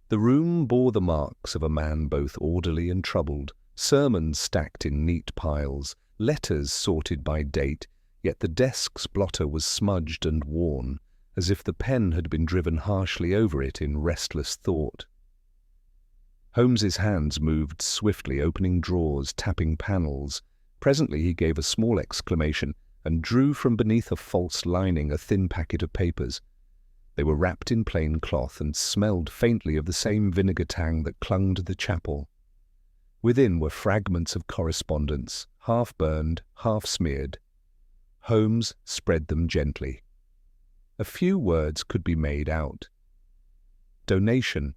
The room bore the marks of a man both orderly and troubled, sermons stacked in neat piles, letters sorted by date, yet the desk's blotter was smudged and worn, as if the pen had been driven harshly over it in restless thought. Holmes's hands moved swiftly, opening drawers, tapping panels. Presently he gave a small exclamation and drew from beneath a false lining a thin packet of papers. They were wrapped in plain cloth and smelled faintly of the same vinegar tang that clung to the chapel. Within were fragments of correspondence, half burned, half smeared. Holmes spread them gently. A few words could be made out. Donation.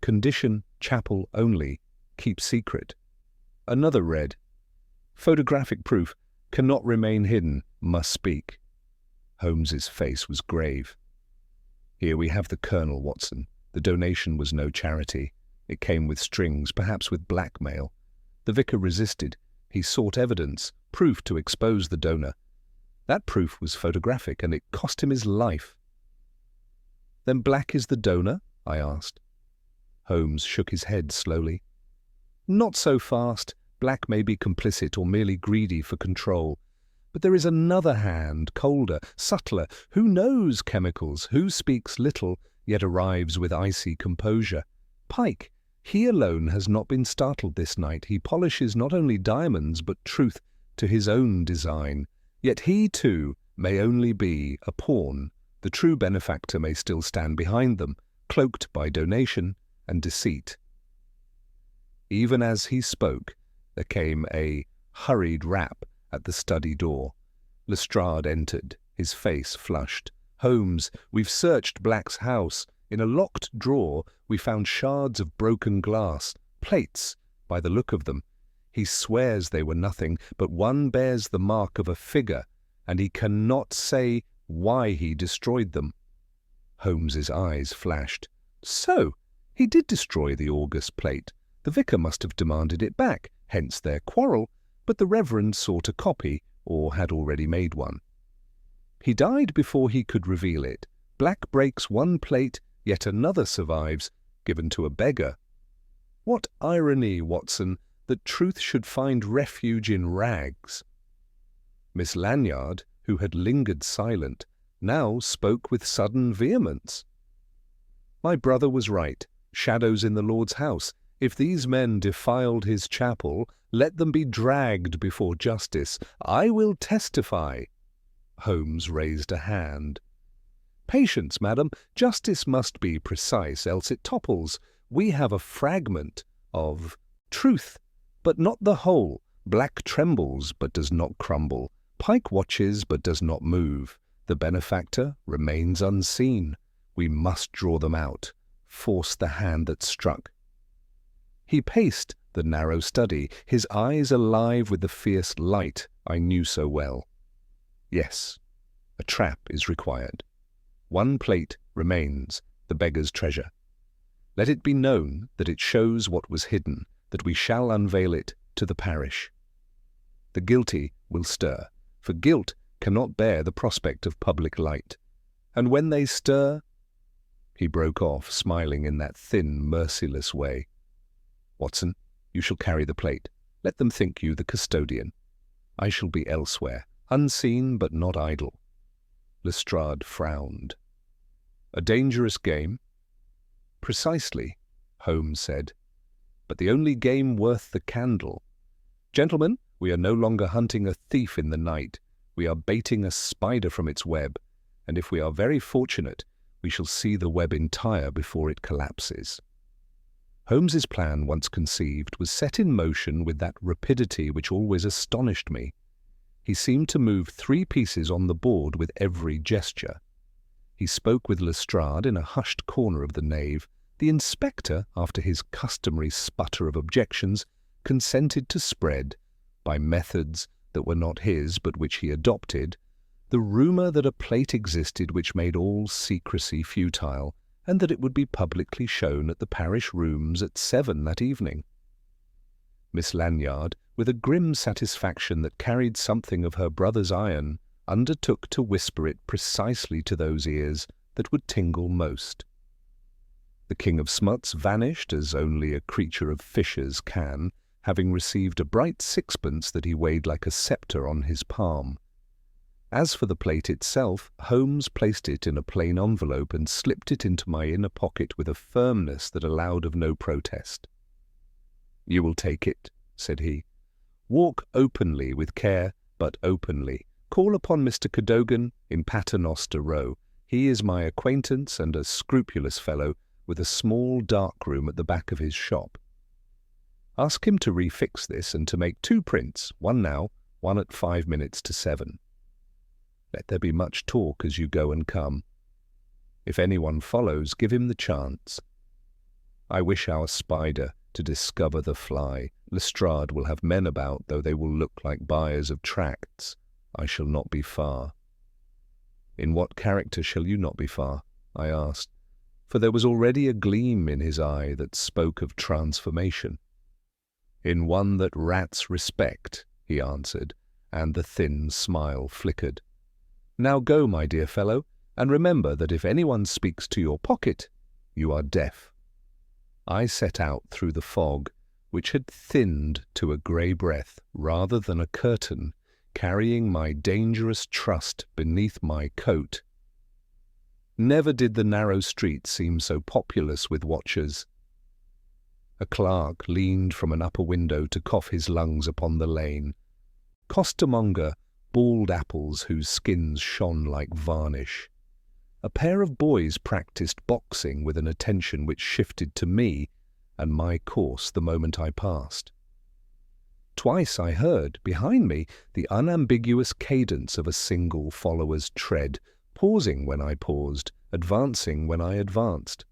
Condition, chapel only. Keep secret. Another read, photographic proof. Cannot remain hidden. Must speak. Holmes's face was grave. Here we have the Colonel, Watson. The donation was no charity. It came with strings, perhaps with blackmail. The vicar resisted. He sought evidence, proof to expose the donor. That proof was photographic, and it cost him his life. Then Black is the donor? I asked. Holmes shook his head slowly. Not so fast. Black may be complicit or merely greedy for control. But there is another hand, colder, subtler. Who knows chemicals? Who speaks little, yet arrives with icy composure? Pike. He alone has not been startled this night. He polishes not only diamonds, but truth to his own design. Yet he, too, may only be a pawn. The true benefactor may still stand behind them, cloaked by donation and deceit. Even as he spoke, there came a hurried rap at the study door. Lestrade entered, his face flushed. Holmes, we've searched Black's house. In a locked drawer we found shards of broken glass, plates, by the look of them. He swears they were nothing, but one bears the mark of a figure, and he cannot say why he destroyed them. Holmes's eyes flashed. So, he did destroy the August plate. The vicar must have demanded it back, hence their quarrel, but the Reverend sought a copy, or had already made one. He died before he could reveal it. Black breaks one plate, yet another survives, given to a beggar. What irony, Watson, that truth should find refuge in rags. Miss Lanyard, who had lingered silent, now spoke with sudden vehemence. My brother was right. Shadows in the Lord's house. If these men defiled his chapel, let them be dragged before justice. I will testify." Holmes raised a hand. "Patience, madam. Justice must be precise, else it topples. We have a fragment of truth, but not the whole. Black trembles, but does not crumble. Pike watches, but does not move. The benefactor remains unseen. We must draw them out, force the hand that struck." He paced the narrow study, his eyes alive with the fierce light I knew so well. "Yes, a trap is required. One plate remains, the beggar's treasure. Let it be known that it shows what was hidden, that we shall unveil it to the parish. The guilty will stir, for guilt cannot bear the prospect of public light. And when they stir—" He broke off, smiling in that thin, merciless way. "Watson, you shall carry the plate. Let them think you the custodian. I shall be elsewhere, unseen but not idle." Lestrade frowned. "A dangerous game?" "Precisely," Holmes said. "But the only game worth the candle. Gentlemen, we are no longer hunting a thief in the night. We are baiting a spider from its web, and if we are very fortunate, we shall see the web entire before it collapses." Holmes's plan, once conceived, was set in motion with that rapidity which always astonished me. He seemed to move 3 pieces on the board with every gesture. He spoke with Lestrade in a hushed corner of the nave. The inspector, after his customary sputter of objections, consented to spread, by methods that were not his but which he adopted, the rumour that a plate existed which made all secrecy futile, and that it would be publicly shown at the parish rooms at 7 that evening. Miss Lanyard, with a grim satisfaction that carried something of her brother's iron, undertook to whisper it precisely to those ears that would tingle most. The King of Smuts vanished as only a creature of fishes can, having received a bright sixpence that he weighed like a sceptre on his palm. As for the plate itself, Holmes placed it in a plain envelope and slipped it into my inner pocket with a firmness that allowed of no protest. "You will take it," said he. "Walk openly, with care, but openly. Call upon Mr. Cadogan in Paternoster Row. He is my acquaintance and a scrupulous fellow, with a small dark room at the back of his shop. Ask him to refix this and to make 2 prints, one now, one at 5 minutes to 7. Let there be much talk as you go and come. If anyone follows, give him the chance. I wish our spider to discover the fly. Lestrade will have men about, though they will look like buyers of tracts. I shall not be far." "In what character shall you not be far?" I asked, for there was already a gleam in his eye that spoke of transformation. "In one that rats respect," he answered, and the thin smile flickered. "Now go, my dear fellow, and remember that if anyone speaks to your pocket, you are deaf." I set out through the fog, which had thinned to a grey breath rather than a curtain, carrying my dangerous trust beneath my coat. Never did the narrow street seem so populous with watchers. A clerk leaned from an upper window to cough his lungs upon the lane. Costermonger bald apples whose skins shone like varnish. A pair of boys practised boxing with an attention which shifted to me and my course the moment I passed. Twice I heard, behind me, the unambiguous cadence of a single follower's tread, pausing when I paused, advancing when I advanced.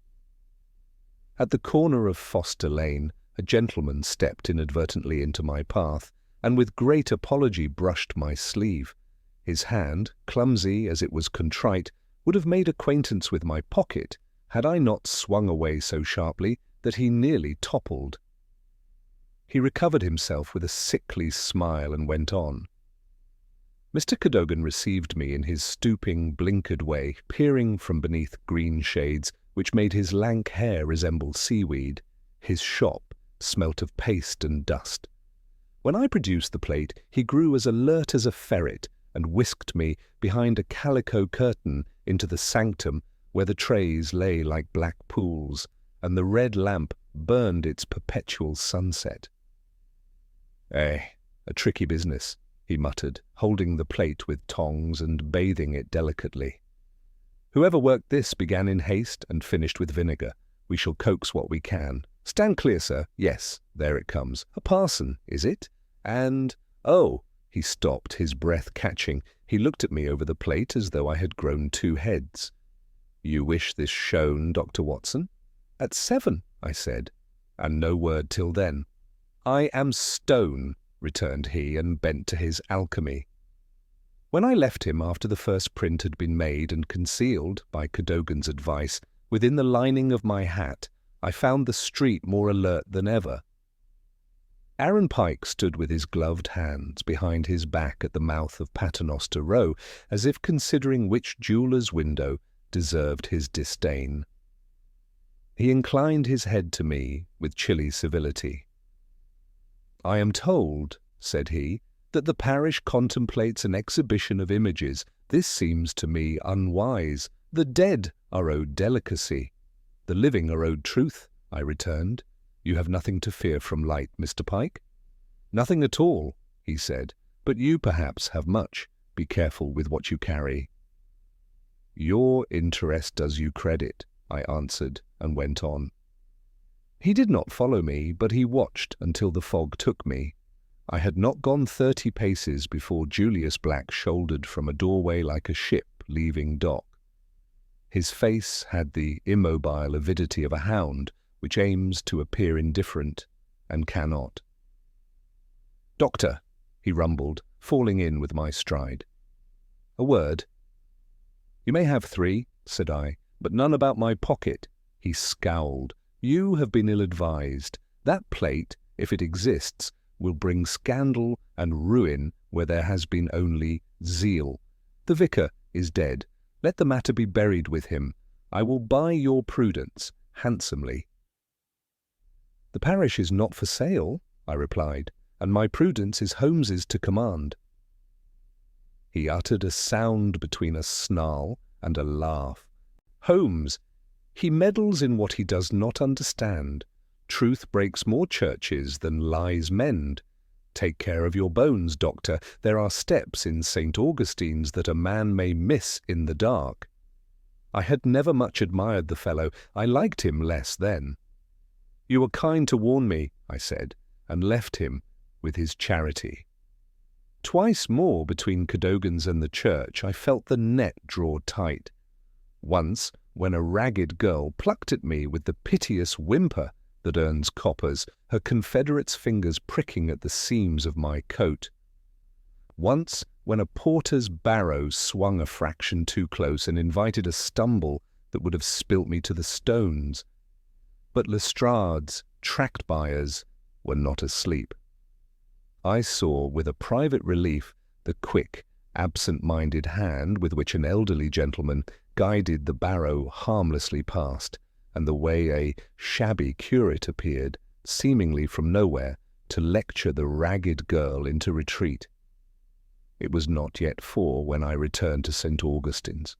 At the corner of Foster Lane, a gentleman stepped inadvertently into my path, and with great apology brushed my sleeve. His hand, clumsy as it was contrite, would have made acquaintance with my pocket, had I not swung away so sharply that he nearly toppled. He recovered himself with a sickly smile and went on. Mr. Cadogan received me in his stooping, blinkered way, peering from beneath green shades which made his lank hair resemble seaweed. His shop smelt of paste and dust. When I produced the plate, he grew as alert as a ferret and whisked me behind a calico curtain into the sanctum where the trays lay like black pools, and the red lamp burned its perpetual sunset. "Eh, a tricky business," he muttered, holding the plate with tongs and bathing it delicately. "Whoever worked this began in haste and finished with vinegar. We shall coax what we can. Stand clear, sir. Yes, there it comes. A parson, is it? And, oh," he stopped, his breath catching. He looked at me over the plate as though I had grown two heads. "You wish this shown, Dr. Watson?" "At 7, I said. "And no word till then." "I am stone," returned he, and bent to his alchemy. When I left him after the first print had been made and concealed, by Cadogan's advice, within the lining of my hat, I found the street more alert than ever. Aaron Pike stood with his gloved hands behind his back at the mouth of Paternoster Row, as if considering which jeweller's window deserved his disdain. He inclined his head to me with chilly civility. "I am told," said he, "that the parish contemplates an exhibition of images. This seems to me unwise. The dead are owed delicacy. The living are owed truth," I returned. "You have nothing to fear from light, Mr. Pike?" "Nothing at all," he said, "but you perhaps have much. Be careful with what you carry." "Your interest does you credit," I answered, and went on. He did not follow me, but he watched until the fog took me. I had not gone 30 paces before Julius Black shouldered from a doorway like a ship leaving dock. His face had the immobile avidity of a hound, which aims to appear indifferent, and cannot. "Doctor," he rumbled, falling in with my stride. "A word?" "You may have 3, said I, "but none about my pocket." He scowled. "You have been ill-advised. That plate, if it exists, will bring scandal and ruin where there has been only zeal. The vicar is dead. Let the matter be buried with him. I will buy your prudence handsomely." "The parish is not for sale," I replied, "and my prudence is Holmes's to command." He uttered a sound between a snarl and a laugh. "Holmes! He meddles in what he does not understand. Truth breaks more churches than lies mend. Take care of your bones, doctor. There are steps in St. Augustine's that a man may miss in the dark." I had never much admired the fellow. I liked him less then. "You were kind to warn me," I said, and left him with his charity. Twice more between Cadogan's and the church I felt the net draw tight. Once, when a ragged girl plucked at me with the piteous whimper that earns coppers, her confederate's fingers pricking at the seams of my coat. Once, when a porter's barrow swung a fraction too close and invited a stumble that would have spilt me to the stones. But Lestrade's tract buyers were not asleep. I saw with a private relief the quick, absent-minded hand with which an elderly gentleman guided the barrow harmlessly past, and the way a shabby curate appeared, seemingly from nowhere, to lecture the ragged girl into retreat. It was not yet 4 when I returned to St. Augustine's.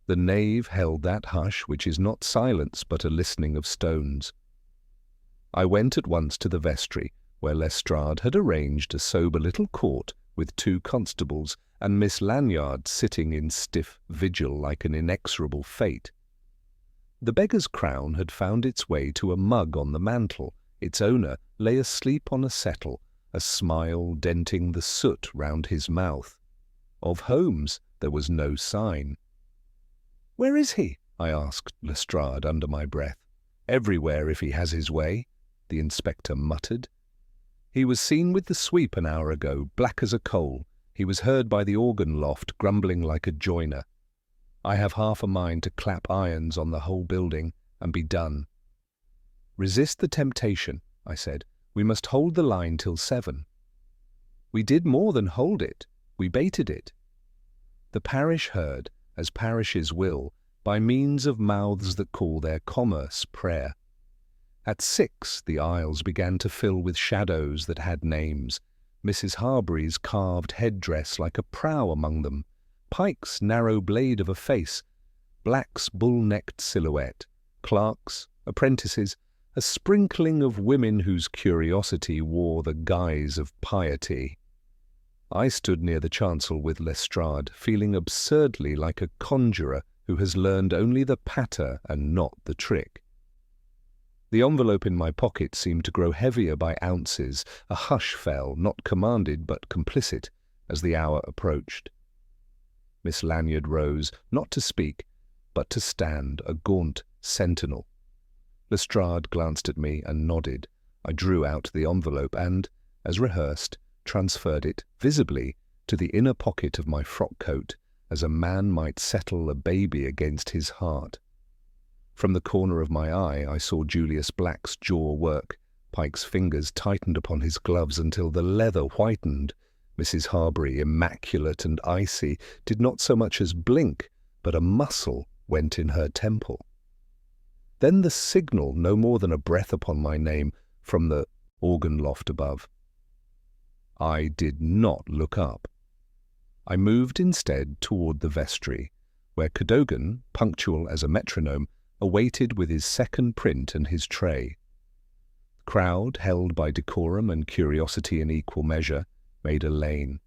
The nave held that hush which is not silence but a listening of stones. I went at once to the vestry, where Lestrade had arranged a sober little court with 2 constables, and Miss Lanyard sitting in stiff vigil like an inexorable fate. The beggar's crown had found its way to a mug on the mantel. Its owner lay asleep on a settle, a smile denting the soot round his mouth. Of Holmes there was no sign. "Where is he?" I asked Lestrade under my breath. "Everywhere if he has his way," the inspector muttered. "He was seen with the sweep an hour ago, black as a coal. He was heard by the organ loft, grumbling like a joiner. I have half a mind to clap irons on the whole building and be done." "Resist the temptation," I said. "We must hold the line till 7. "We did more than hold it. We baited it." The parish heard, as parishes will, by means of mouths that call their commerce prayer. At 6 the aisles began to fill with shadows that had names. Mrs. Harbury's carved headdress like a prow among them, Pike's narrow blade of a face, Black's bull-necked silhouette, clerks, apprentices, a sprinkling of women whose curiosity wore the guise of piety. I stood near the chancel with Lestrade, feeling absurdly like a conjurer who has learned only the patter and not the trick. The envelope in my pocket seemed to grow heavier by ounces. A hush fell, not commanded but complicit, as the hour approached. Miss Lanyard rose, not to speak, but to stand, a gaunt sentinel. Lestrade glanced at me and nodded. I drew out the envelope and, as rehearsed, transferred it, visibly, to the inner pocket of my frock coat, as a man might settle a baby against his heart. From the corner of my eye I saw Julius Black's jaw work. Pike's fingers tightened upon his gloves until the leather whitened. Mrs. Harbury, immaculate and icy, did not so much as blink, but a muscle went in her temple. Then the signal, no more than a breath upon my name, from the organ loft above. I did not look up. I moved instead toward the vestry, where Cadogan, punctual as a metronome, awaited with his second print and his tray. The crowd, held by decorum and curiosity in equal measure, made a lane.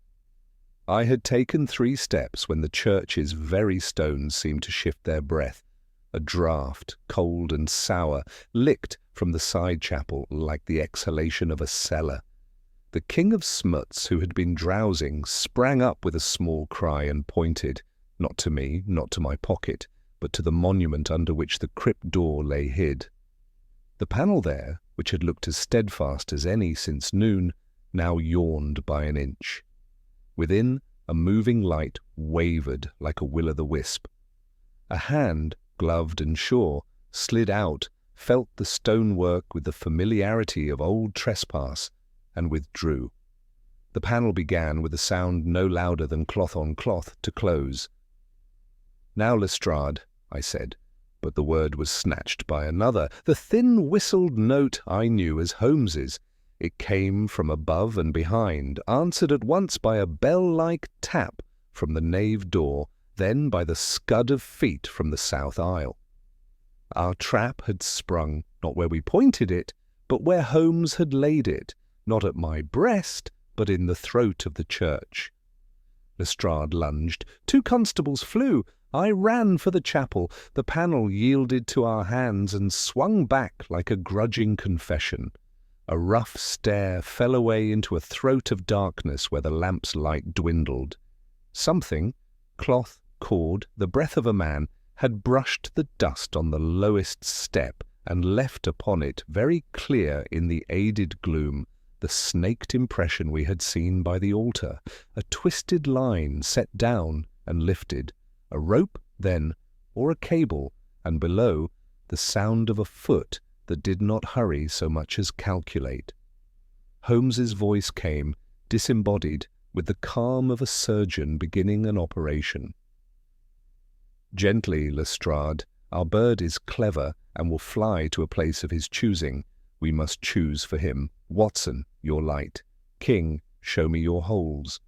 I had taken 3 steps when the church's very stones seemed to shift their breath. A draught, cold and sour, licked from the side chapel like the exhalation of a cellar. The King of Smuts, who had been drowsing, sprang up with a small cry and pointed, not to me, not to my pocket, but to the monument under which the crypt door lay hid. The panel there, which had looked as steadfast as any since noon, now yawned by an inch. Within, a moving light wavered like a will-o'-the-wisp. A hand, gloved and sure, slid out, felt the stonework with the familiarity of old trespass, and withdrew. The panel began, with a sound no louder than cloth on cloth, to close. "Now, Lestrade," I said, but the word was snatched by another, the thin whistled note I knew as Holmes's. It came from above and behind, answered at once by a bell-like tap from the nave door, then by the scud of feet from the south aisle. Our trap had sprung, not where we pointed it, but where Holmes had laid it, not at my breast, but in the throat of the church. Lestrade lunged. 2 constables flew. I ran for the chapel. The panel yielded to our hands and swung back like a grudging confession. A rough stare fell away into a throat of darkness where the lamp's light dwindled. Something, cloth, cord, the breath of a man, had brushed the dust on the lowest step and left upon it, very clear in the aided gloom, the snaked impression we had seen by the altar, a twisted line set down and lifted, a rope then, or a cable, and below, the sound of a foot that did not hurry so much as calculate. Holmes's voice came, disembodied, with the calm of a surgeon beginning an operation. "Gently, Lestrade. Our bird is clever and will fly to a place of his choosing. We must choose for him. Watson, your light. King, show me your holes."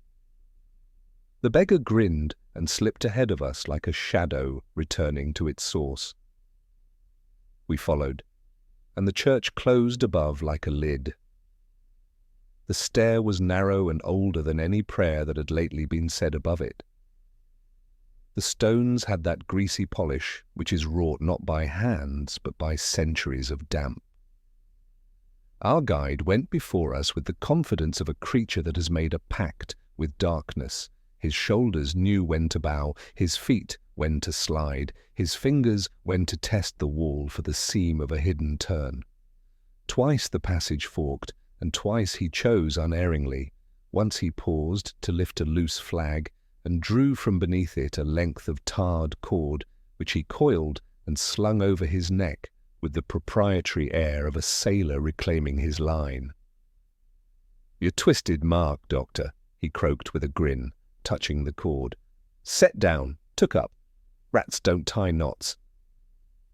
The beggar grinned and slipped ahead of us like a shadow returning to its source. We followed, and the church closed above like a lid. The stair was narrow and older than any prayer that had lately been said above it. The stones had that greasy polish which is wrought not by hands but by centuries of damp. Our guide went before us with the confidence of a creature that has made a pact with darkness. His shoulders knew when to bow, his feet when to slide, his fingers when to test the wall for the seam of a hidden turn. Twice the passage forked, and twice he chose unerringly. Once he paused to lift a loose flag, and drew from beneath it a length of tarred cord, which he coiled and slung over his neck with the proprietary air of a sailor reclaiming his line. "Your twisted mark, Doctor," he croaked with a grin, touching the cord. "Set down, took up. Rats don't tie knots."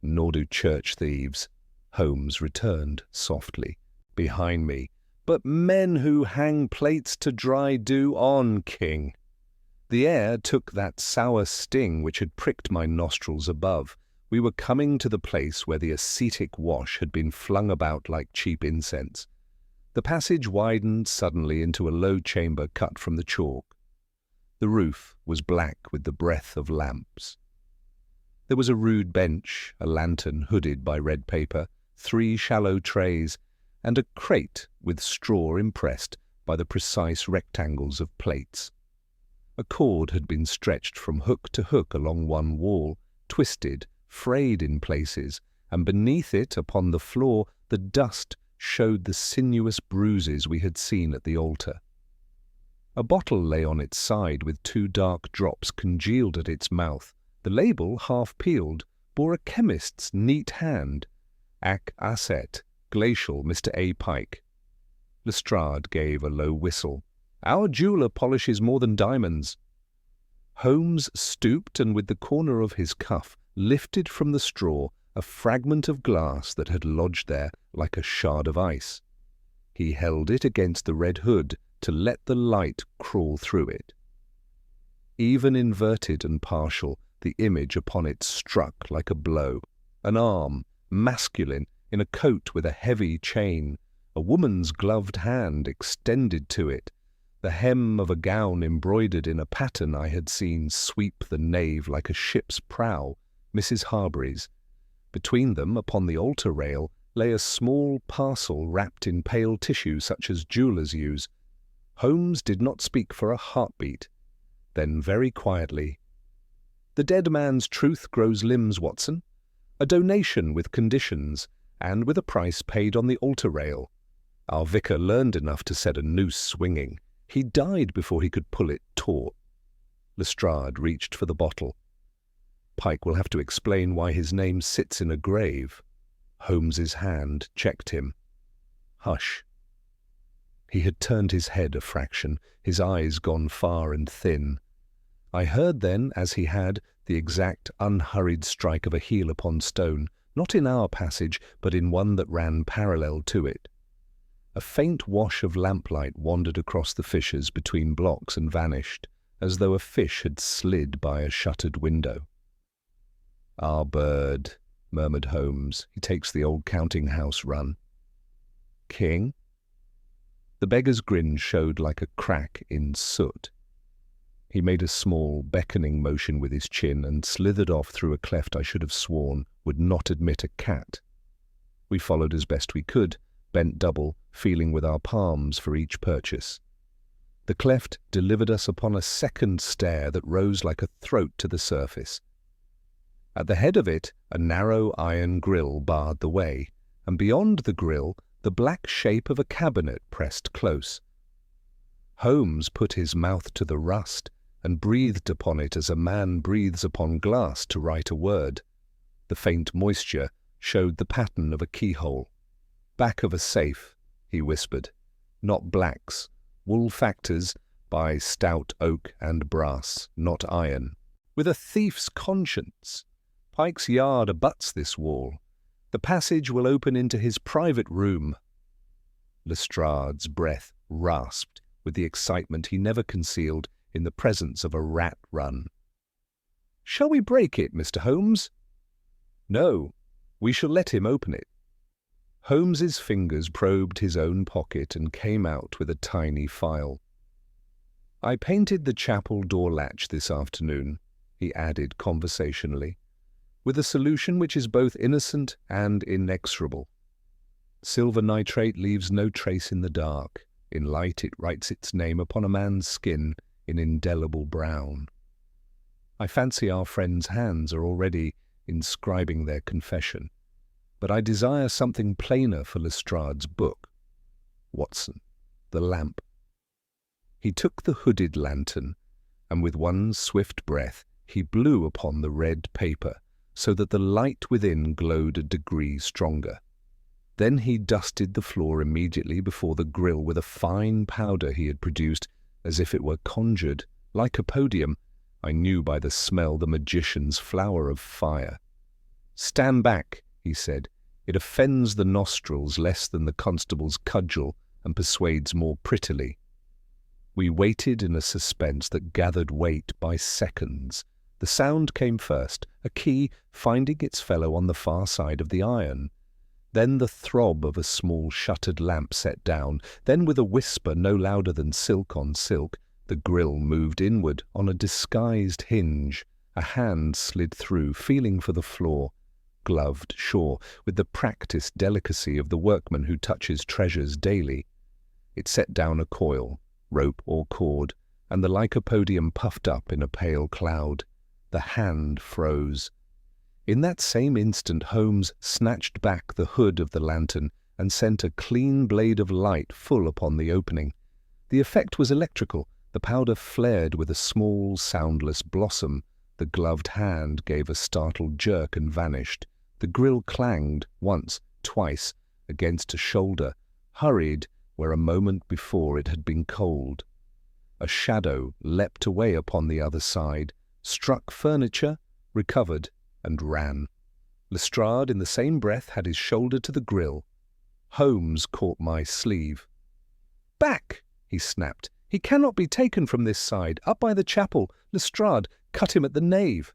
"Nor do church thieves," Holmes returned softly, behind me. "But men who hang plates to dry do on, King." The air took that sour sting which had pricked my nostrils above. We were coming to the place where the ascetic wash had been flung about like cheap incense. The passage widened suddenly into a low chamber cut from the chalk. The roof was black with the breath of lamps. There was a rude bench, a lantern hooded by red paper, 3 shallow trays, and a crate with straw impressed by the precise rectangles of plates. A cord had been stretched from hook to hook along one wall, twisted, frayed in places, and beneath it, upon the floor, the dust showed the sinuous bruises we had seen at the altar. A bottle lay on its side with 2 dark drops congealed at its mouth. The label, half peeled, bore a chemist's neat hand. Ac Acet, Glacial, Mr. A. Pike. Lestrade gave a low whistle. Our jeweller polishes more than diamonds. Holmes stooped and with the corner of his cuff lifted from the straw a fragment of glass that had lodged there like a shard of ice. He held it against the red hood to let the light crawl through it. Even inverted and partial, the image upon it struck like a blow. An arm, masculine, in a coat with a heavy chain, a woman's gloved hand extended to it, the hem of a gown embroidered in a pattern I had seen sweep the nave like a ship's prow, Mrs. Harbury's. Between them, upon the altar rail, lay a small parcel wrapped in pale tissue such as jewellers use. Holmes did not speak for a heartbeat. Then very quietly, "The dead man's truth grows limbs, Watson. A donation with conditions, and with a price paid on the altar rail. Our vicar learned enough to set a noose swinging. He died before he could pull it taut." Lestrade reached for the bottle. "Pike will have to explain why his name sits in a grave." Holmes's hand checked him. "Hush." He had turned his head a fraction, his eyes gone far and thin. I heard then, as he had, the exact unhurried strike of a heel upon stone, not in our passage, but in one that ran parallel to it. A faint wash of lamplight wandered across the fissures between blocks and vanished, as though a fish had slid by a shuttered window. "Our bird," murmured Holmes. "He takes the old counting-house run." "King?" The beggar's grin showed like a crack in soot. He made a small, beckoning motion with his chin and slithered off through a cleft I should have sworn would not admit a cat. We followed as best we could, bent double, feeling with our palms for each purchase. The cleft delivered us upon a second stair that rose like a throat to the surface. At the head of it, a narrow iron grille barred the way, and beyond the grille, the black shape of a cabinet pressed close. Holmes put his mouth to the rust and breathed upon it as a man breathes upon glass to write a word. The faint moisture showed the pattern of a keyhole. "Back of a safe," he whispered. "Not blacks. Wool factors by stout oak and brass, not iron. With a thief's conscience. Pike's yard abuts this wall. The passage will open into his private room." Lestrade's breath rasped with the excitement he never concealed in the presence of a rat run. "Shall we break it, Mr. Holmes?" "No, we shall let him open it." Holmes's fingers probed his own pocket and came out with a tiny file. "I painted the chapel door latch this afternoon," he added conversationally, "with a solution which is both innocent and inexorable. Silver nitrate leaves no trace in the dark. In light it writes its name upon a man's skin in indelible brown. I fancy our friend's hands are already inscribing their confession, but I desire something plainer for Lestrade's book. Watson, the lamp." He took the hooded lantern, and with one swift breath he blew upon the red paper, so that the light within glowed a degree stronger. Then he dusted the floor immediately before the grille with a fine powder he had produced, as if it were conjured, like a podium. I knew by the smell the magician's flower of fire. "Stand back," he said. "It offends the nostrils less than the constable's cudgel, and persuades more prettily." We waited in a suspense that gathered weight by seconds. The sound came first, a key finding its fellow on the far side of the iron. Then the throb of a small shuttered lamp set down. Then, with a whisper no louder than silk on silk, the grille moved inward on a disguised hinge. A hand slid through, feeling for the floor. Gloved, sure, with the practised delicacy of the workman who touches treasures daily. It set down a coil, rope or cord, and the lycopodium puffed up in a pale cloud. The hand froze. In that same instant Holmes snatched back the hood of the lantern and sent a clean blade of light full upon the opening. The effect was electrical. The powder flared with a small, soundless blossom. The gloved hand gave a startled jerk and vanished. The grille clanged once, twice, against a shoulder, hurried where a moment before it had been cold. A shadow leapt away upon the other side, struck furniture, recovered, and ran. Lestrade in the same breath had his shoulder to the grille. Holmes caught my sleeve. "Back!" he snapped. "He cannot be taken from this side. Up by the chapel. Lestrade, cut him at the nave."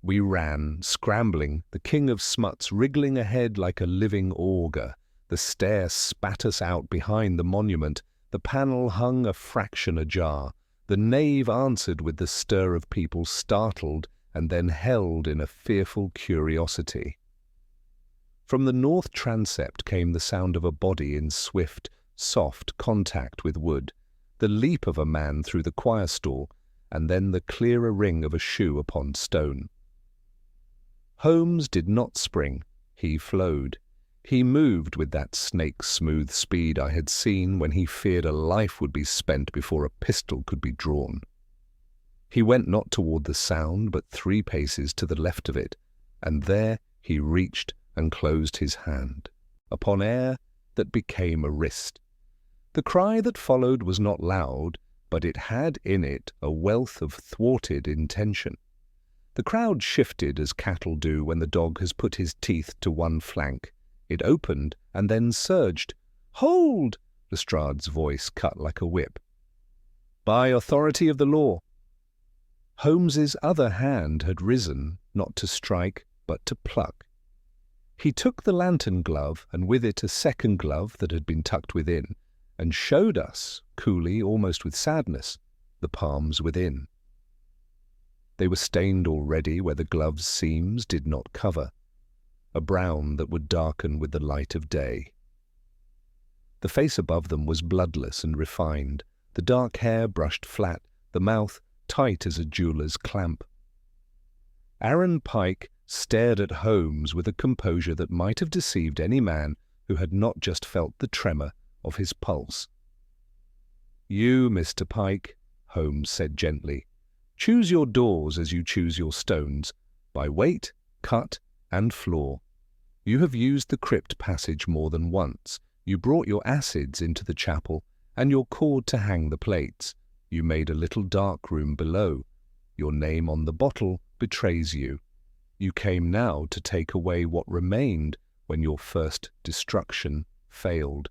We ran, scrambling, the king of smuts wriggling ahead like a living auger. The stair spat us out behind the monument. The panel hung a fraction ajar. The nave answered with the stir of people startled and then held in a fearful curiosity. From the north transept came the sound of a body in swift, soft contact with wood, the leap of a man through the choir stall, and then the clearer ring of a shoe upon stone. Holmes did not spring. He flowed. He moved with that snake-smooth speed I had seen when he feared a life would be spent before a pistol could be drawn. He went not toward the sound, but 3 paces to the left of it, and there he reached and closed his hand upon air that became a wrist. The cry that followed was not loud, but it had in it a wealth of thwarted intention. The crowd shifted as cattle do when the dog has put his teeth to one flank. It opened and then surged. "Hold!" Lestrade's voice cut like a whip. "By authority of the law." Holmes's other hand had risen, not to strike, but to pluck. He took the lantern glove, and with it a second glove that had been tucked within, and showed us, coolly, almost with sadness, the palms within. They were stained already where the glove's seams did not cover, a brown that would darken with the light of day. The face above them was bloodless and refined, the dark hair brushed flat, the mouth tight as a jeweller's clamp. Aaron Pike stared at Holmes with a composure that might have deceived any man who had not just felt the tremor of his pulse. "You, Mr. Pike," Holmes said gently, "choose your doors as you choose your stones, by weight, cut, and flaw. You have used the crypt passage more than once. You brought your acids into the chapel, and your cord to hang the plates. You made a little dark room below. Your name on the bottle betrays you. You came now to take away what remained when your first destruction failed.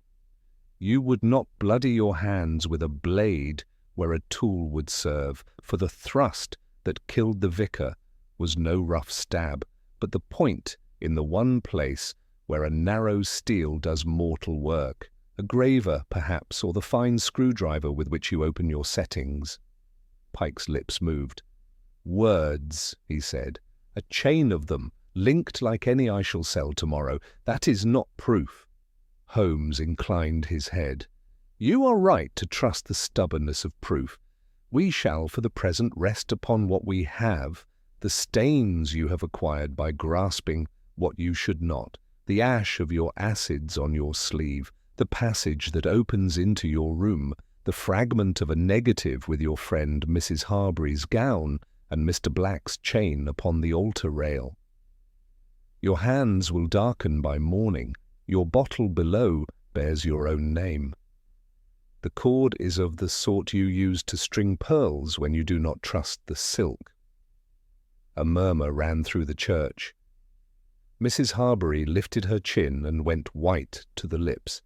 You would not bloody your hands with a blade where a tool would serve, for the thrust that killed the vicar was no rough stab, but the point in the one place where a narrow steel does mortal work, a graver, perhaps, or the fine screwdriver with which you open your settings." Pike's lips moved. "Words," he said, "a chain of them, linked like any I shall sell tomorrow. That is not proof." Holmes inclined his head. "You are right to trust the stubbornness of proof. We shall for the present rest upon what we have, the stains you have acquired by grasping what you should not, the ash of your acids on your sleeve, the passage that opens into your room, the fragment of a negative with your friend Mrs. Harbury's gown and Mr. Black's chain upon the altar rail. Your hands will darken by morning. Your bottle below bears your own name. The cord is of the sort you use to string pearls when you do not trust the silk." A murmur ran through the church. Mrs. Harbury lifted her chin and went white to the lips.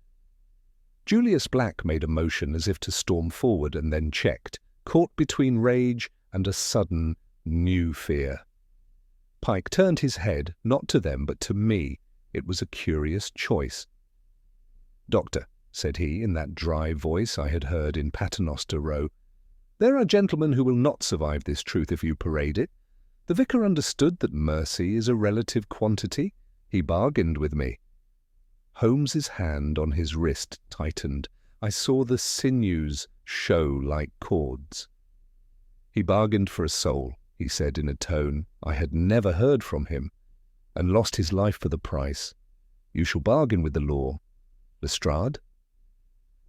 Julius Black made a motion as if to storm forward and then checked, caught between rage and a sudden, New fear. Pike turned his head, not to them, but to me. It was a curious choice. "Doctor," said he, in that dry voice I had heard in Paternoster Row, "there are gentlemen who will not survive this truth if you parade it. The vicar understood that mercy is a relative quantity. He bargained with me." Holmes's hand on his wrist tightened. I saw the sinews show like cords. "He bargained for a soul," he said in a tone I had never heard from him, "and lost his life for the price. You shall bargain with the law. Lestrade?"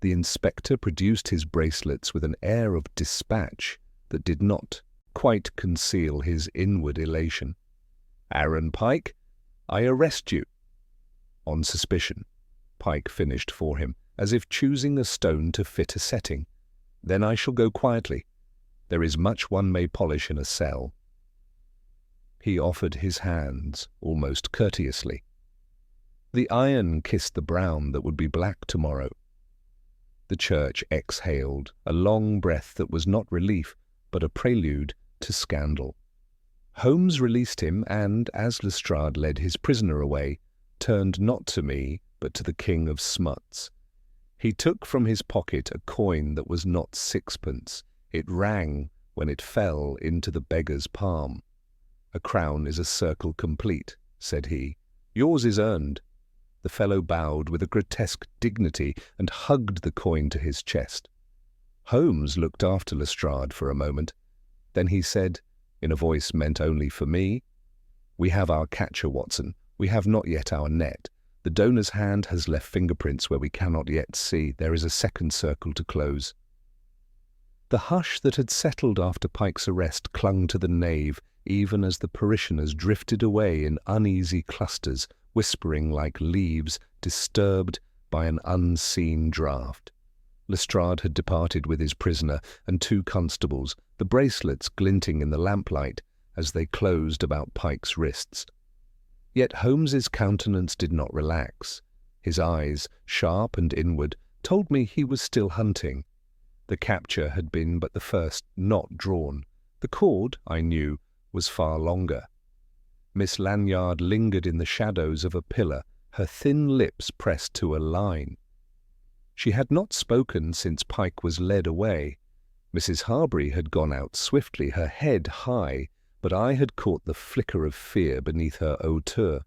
The inspector produced his bracelets with an air of dispatch that did not quite conceal his inward elation. "Aaron Pike, I arrest you." "On suspicion," Pike finished for him, as if choosing a stone to fit a setting. "Then I shall go quietly. There is much one may polish in a cell." He offered his hands, almost courteously. The iron kissed the brown that would be black tomorrow. The church exhaled a long breath that was not relief, but a prelude to scandal. Holmes released him and, as Lestrade led his prisoner away, turned not to me, but to the King of Smuts. He took from his pocket a coin that was not sixpence. It rang when it fell into the beggar's palm. "A crown is a circle complete," said he. "Yours is earned." The fellow bowed with a grotesque dignity and hugged the coin to his chest. Holmes looked after Lestrade for a moment. Then he said, in a voice meant only for me, "We have our catcher, Watson. We have not yet our net. The donor's hand has left fingerprints where we cannot yet see. There is a second circle to close." The hush that had settled after Pike's arrest clung to the nave, even as the parishioners drifted away in uneasy clusters, whispering like leaves disturbed by an unseen draught. Lestrade had departed with his prisoner and 2 constables, the bracelets glinting in the lamplight as they closed about Pike's wrists. Yet Holmes's countenance did not relax. His eyes, sharp and inward, told me he was still hunting. The capture had been but the first knot drawn. The cord, I knew, was far longer. Miss Lanyard lingered in the shadows of a pillar, her thin lips pressed to a line. She had not spoken since Pike was led away. Mrs. Harbury had gone out swiftly, her head high, but I had caught the flicker of fear beneath her hauteur.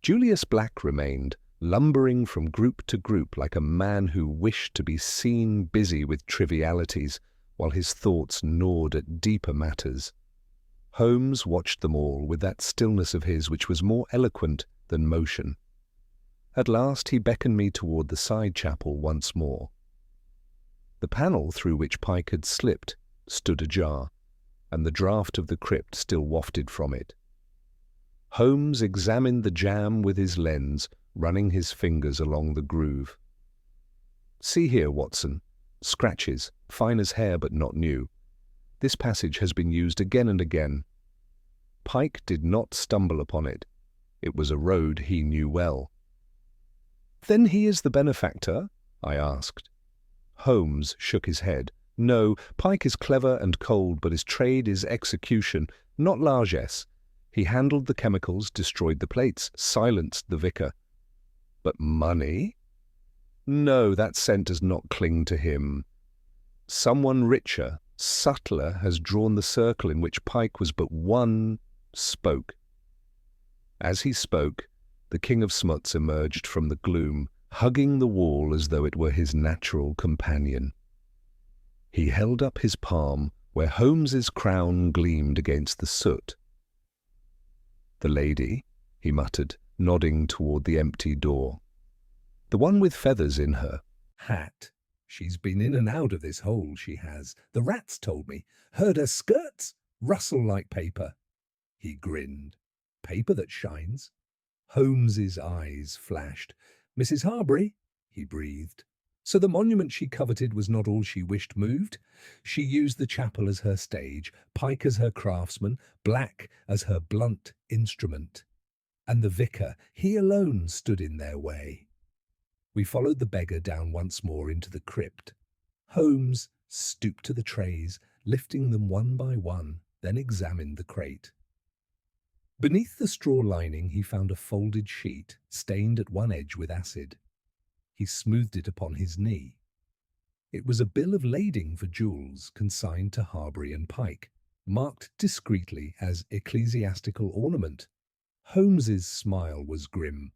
Julius Black remained, lumbering from group to group like a man who wished to be seen busy with trivialities, while his thoughts gnawed at deeper matters. Holmes watched them all with that stillness of his which was more eloquent than motion. At last he beckoned me toward the side chapel once more. The panel through which Pike had slipped stood ajar, and the draught of the crypt still wafted from it. Holmes examined the jamb with his lens, running his fingers along the groove. "See here, Watson. Scratches, fine as hair but not new. This passage has been used again and again. Pike did not stumble upon it. It was a road he knew well." "Then he is the benefactor?" I asked. Holmes shook his head. "No, Pike is clever and cold, but his trade is execution, not largesse. He handled the chemicals, destroyed the plates, silenced the vicar." "But money?" "No, that scent does not cling to him. Someone richer, subtler, has drawn the circle in which Pike was but one spoke." As he spoke, the King of Smuts emerged from the gloom, hugging the wall as though it were his natural companion. He held up his palm where Holmes's crown gleamed against the soot. "The lady," he muttered, nodding toward the empty door. "The one with feathers in her Hat. She's been in and out of this hole, she has. The rats told me. Heard her skirts rustle like paper." He grinned. "Paper that shines?" Holmes's eyes flashed. "Mrs. Harbury," he breathed. "So the monument she coveted was not all she wished moved? She used the chapel as her stage, Pike as her craftsman, Black as her blunt instrument. And the vicar, he alone stood in their way." We followed the beggar down once more into the crypt. Holmes stooped to the trays, lifting them one by one. then examined the crate. Beneath the straw lining he found a folded sheet, stained at one edge with acid. He smoothed it upon his knee. It was a bill of lading for jewels consigned to Harbury and Pike, marked discreetly as ecclesiastical ornament. Holmes's smile was grim.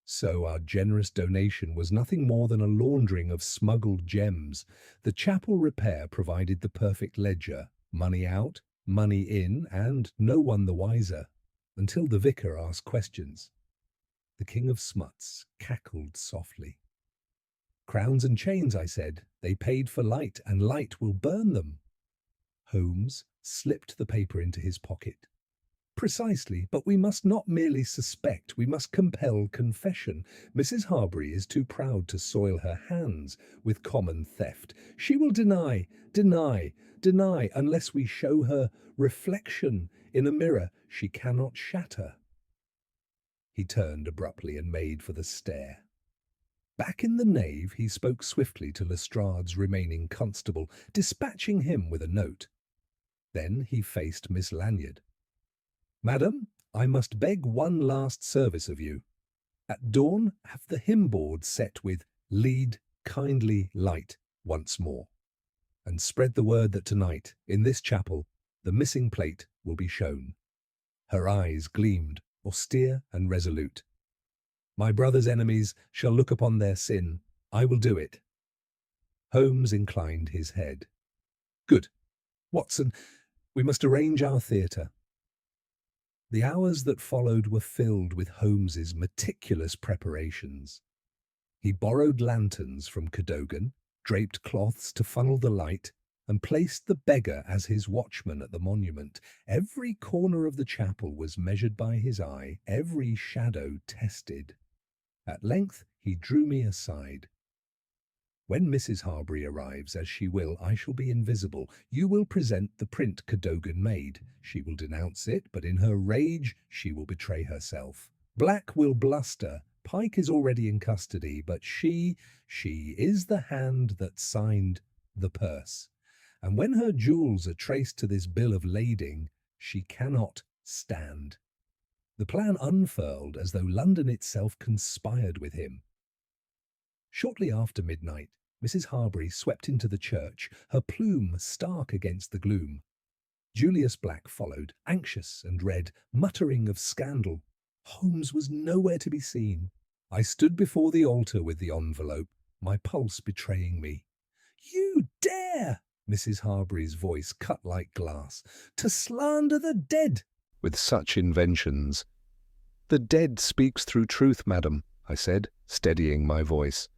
So our generous donation was nothing more than a laundering of smuggled gems. The chapel repair provided the perfect ledger, money out, money in, and no one the wiser, until the vicar asked questions. The King of Smuts cackled softly. "Crowns and chains," I said. "They paid for light, and light will burn them." Holmes slipped the paper into his pocket. "Precisely, but we must not merely suspect, we must compel confession. Mrs. Harbury is too proud to soil her hands with common theft. She will deny, unless we show her reflection in a mirror she cannot shatter." He turned abruptly and made for the stair. Back in the nave, he spoke swiftly to Lestrade's remaining constable, dispatching him with a note. Then he faced Miss Lanyard. "Madam, I must beg one last service of you. At dawn, have the hymn board set with 'Lead, kindly light' once more, and spread the word that tonight, in this chapel, the missing plate will be shown." Her eyes gleamed, austere and resolute. "My brother's enemies shall look upon their sin. I will do it." Holmes inclined his head. "Good. Watson, we must arrange our theatre." The hours that followed were filled with Holmes's meticulous preparations. He borrowed lanterns from Cadogan, draped cloths to funnel the light, and placed the beggar as his watchman at the monument. Every corner of the chapel was measured by his eye, every shadow tested. At length he drew me aside. "When Mrs. Harbury arrives, as she will, I shall be invisible. You will present the print Cadogan made. She will denounce it, but in her rage she will betray herself. Black will bluster. Pike is already in custody, but she is the hand that signed the purse. And when her jewels are traced to this bill of lading, she cannot stand." The plan unfurled as though London itself conspired with him. Shortly after midnight, Mrs. Harbury swept into the church, her plume stark against the gloom. Julius Black followed, anxious and red, muttering of scandal. Holmes was nowhere to be seen. I stood before the altar with the envelope, my pulse betraying me. "You dare!" Mrs. Harbury's voice cut like glass. "To slander the dead!" With such inventions. "The dead speaks through truth, madam," I said, steadying my voice.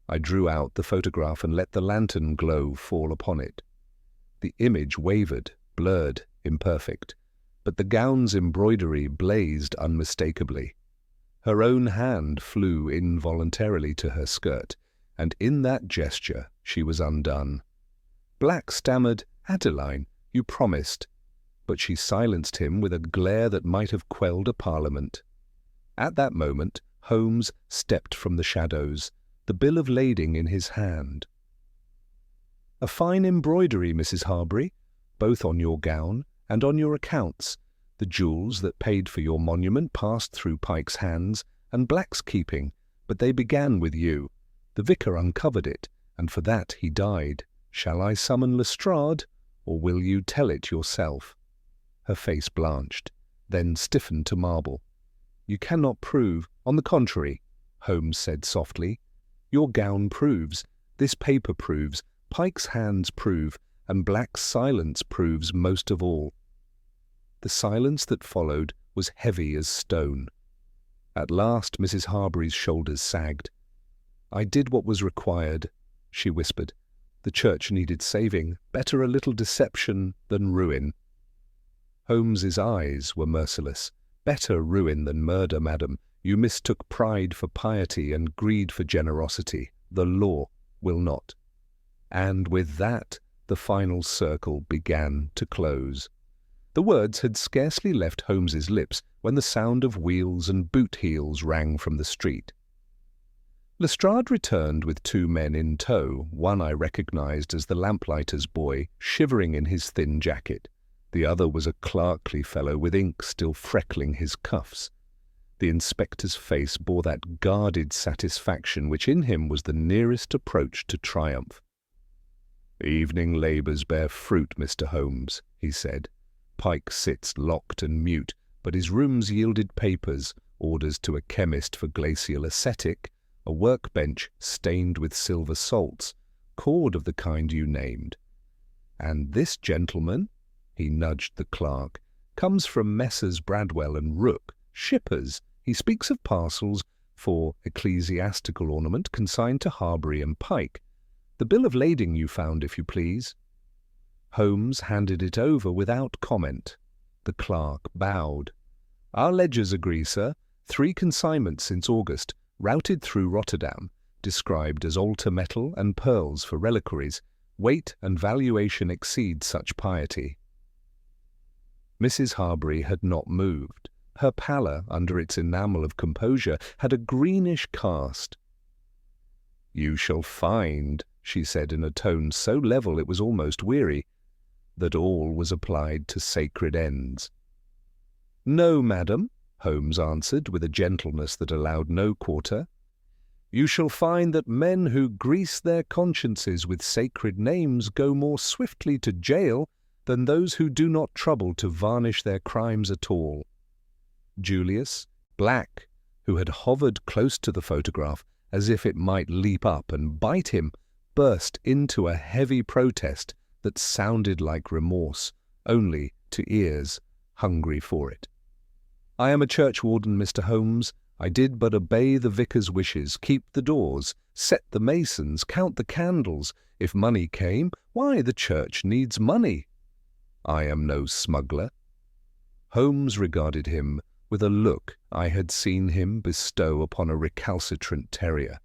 I drew out the photograph and let the lantern glow fall upon it. The image wavered, blurred, imperfect, but the gown's embroidery blazed unmistakably. Her own hand flew involuntarily to her skirt, and in that gesture she was undone. Black stammered, "Adeline, you promised," but she silenced him with a glare that might have quelled a parliament. At that moment, Holmes stepped from the shadows, the bill of lading in his hand. "A fine embroidery, Mrs. Harbury, both on your gown and on your accounts. The jewels that paid for your monument passed through Pike's hands and Black's keeping, but they began with you. The vicar uncovered it, and for that he died. Shall I summon Lestrade, or will you tell it yourself?" Her face blanched, then stiffened to marble. "You cannot prove—" "On the contrary," Holmes said softly. "Your gown proves, this paper proves, Pike's hands prove, and Black's silence proves most of all." The silence that followed was heavy as stone. At last Mrs. Harbury's shoulders sagged. "I did what was required," she whispered. "The church needed saving. Better a little deception than ruin." Holmes's eyes were merciless. "Better ruin than murder, madam. You mistook pride for piety and greed for generosity. The law will not." And with that, the final circle began to close. The words had scarcely left Holmes's lips when the sound of wheels and boot heels rang from the street. Lestrade returned with two men in tow. One I recognized as the lamplighter's boy, shivering in his thin jacket. The other was a clerkly fellow with ink still freckling his cuffs. The inspector's face bore that guarded satisfaction which in him was the nearest approach to triumph. "Evening labours bear fruit, Mr. Holmes," he said. Pike sits locked and mute, but his rooms yielded papers, orders to a chemist for glacial ascetic, a workbench stained with silver salts, cord of the kind you named. "And this gentleman," he nudged the clerk, "comes from Messrs. Bradwell and Rooke, shippers. He speaks of parcels for ecclesiastical ornament consigned to Harbury and Pike. The bill of lading you found, if you please." Holmes handed it over without comment. The clerk bowed. "Our ledgers agree, sir. 3 consignments since August, routed through Rotterdam, described as altar metal and pearls for reliquaries. Weight and valuation exceed such piety." Mrs. Harbury had not moved. Her pallor, under its enamel of composure, had a greenish cast. "You shall find," she said in a tone so level it was almost weary, "that all was applied to sacred ends." "No, madam," Holmes answered with a gentleness that allowed no quarter. "You shall find that men who grease their consciences with sacred names go more swiftly to jail than those who do not trouble to varnish their crimes at all." Julius, Black, who had hovered close to the photograph as if it might leap up and bite him, burst into a heavy protest that sounded like remorse, only to ears hungry for it. "I am a churchwarden, Mr. Holmes. I did but obey the vicar's wishes, keep the doors, set the masons, count the candles. If money came, why, the church needs money. I am no smuggler." Holmes regarded him with a look I had seen him bestow upon a recalcitrant terrier.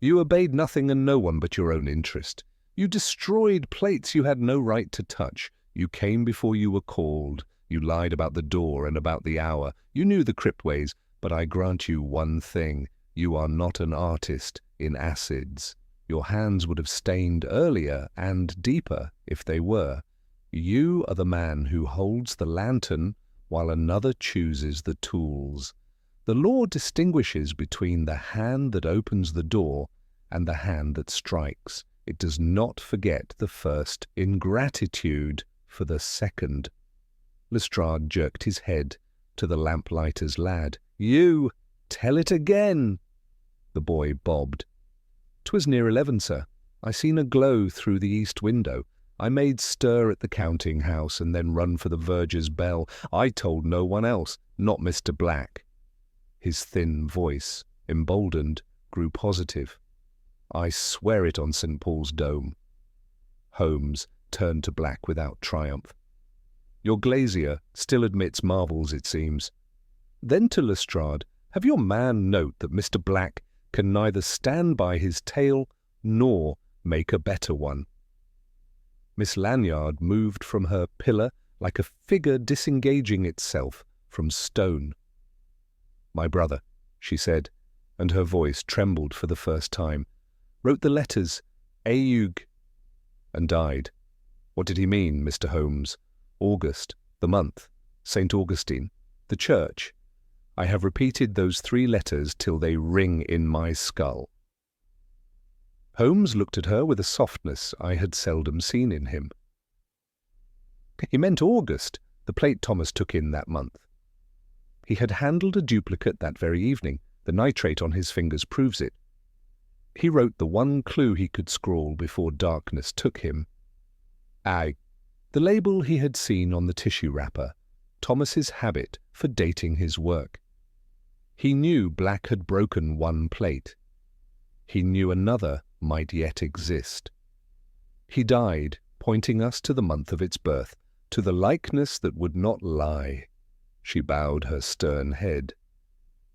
"You obeyed nothing and no one but your own interest. You destroyed plates you had no right to touch. You came before you were called. You lied about the door and about the hour. You knew the cryptways, but I grant you one thing. You are not an artist in acids. Your hands would have stained earlier and deeper if they were. You are the man who holds the lantern while another chooses the tools. The law distinguishes between the hand that opens the door and the hand that strikes. It does not forget the first ingratitude for the second." Lestrade jerked his head to the lamplighter's lad. "You! Tell it again!" The boy bobbed. "'Twas near 11, sir. I seen a glow through the east window. I made stir at the counting-house and then run for the verger's bell. I told no one else, not Mr. Black." His thin voice, emboldened, grew positive. "I swear it on St. Paul's dome." Holmes turned to Black without triumph. "Your glazier still admits marvels, it seems." Then to Lestrade, "Have your man note that Mr. Black can neither stand by his tale nor make a better one." Miss Lanyard moved from her pillar like a figure disengaging itself from stone. "My brother," she said, and her voice trembled for the first time, "wrote the letters Aug and died. What did he mean, Mr. Holmes? August, the month, St. Augustine, the church. I have repeated those 3 letters till they ring in my skull." Holmes looked at her with a softness I had seldom seen in him. He meant August, the plate Thomas took in that month. He had handled a duplicate that very evening. The nitrate on his fingers proves it. He wrote the one clue he could scrawl before darkness took him. Ag, the label he had seen on the tissue wrapper, Thomas's habit for dating his work. He knew Black had broken one plate. He knew another might yet exist. He died, pointing us to the month of its birth, to the likeness that would not lie. She bowed her stern head.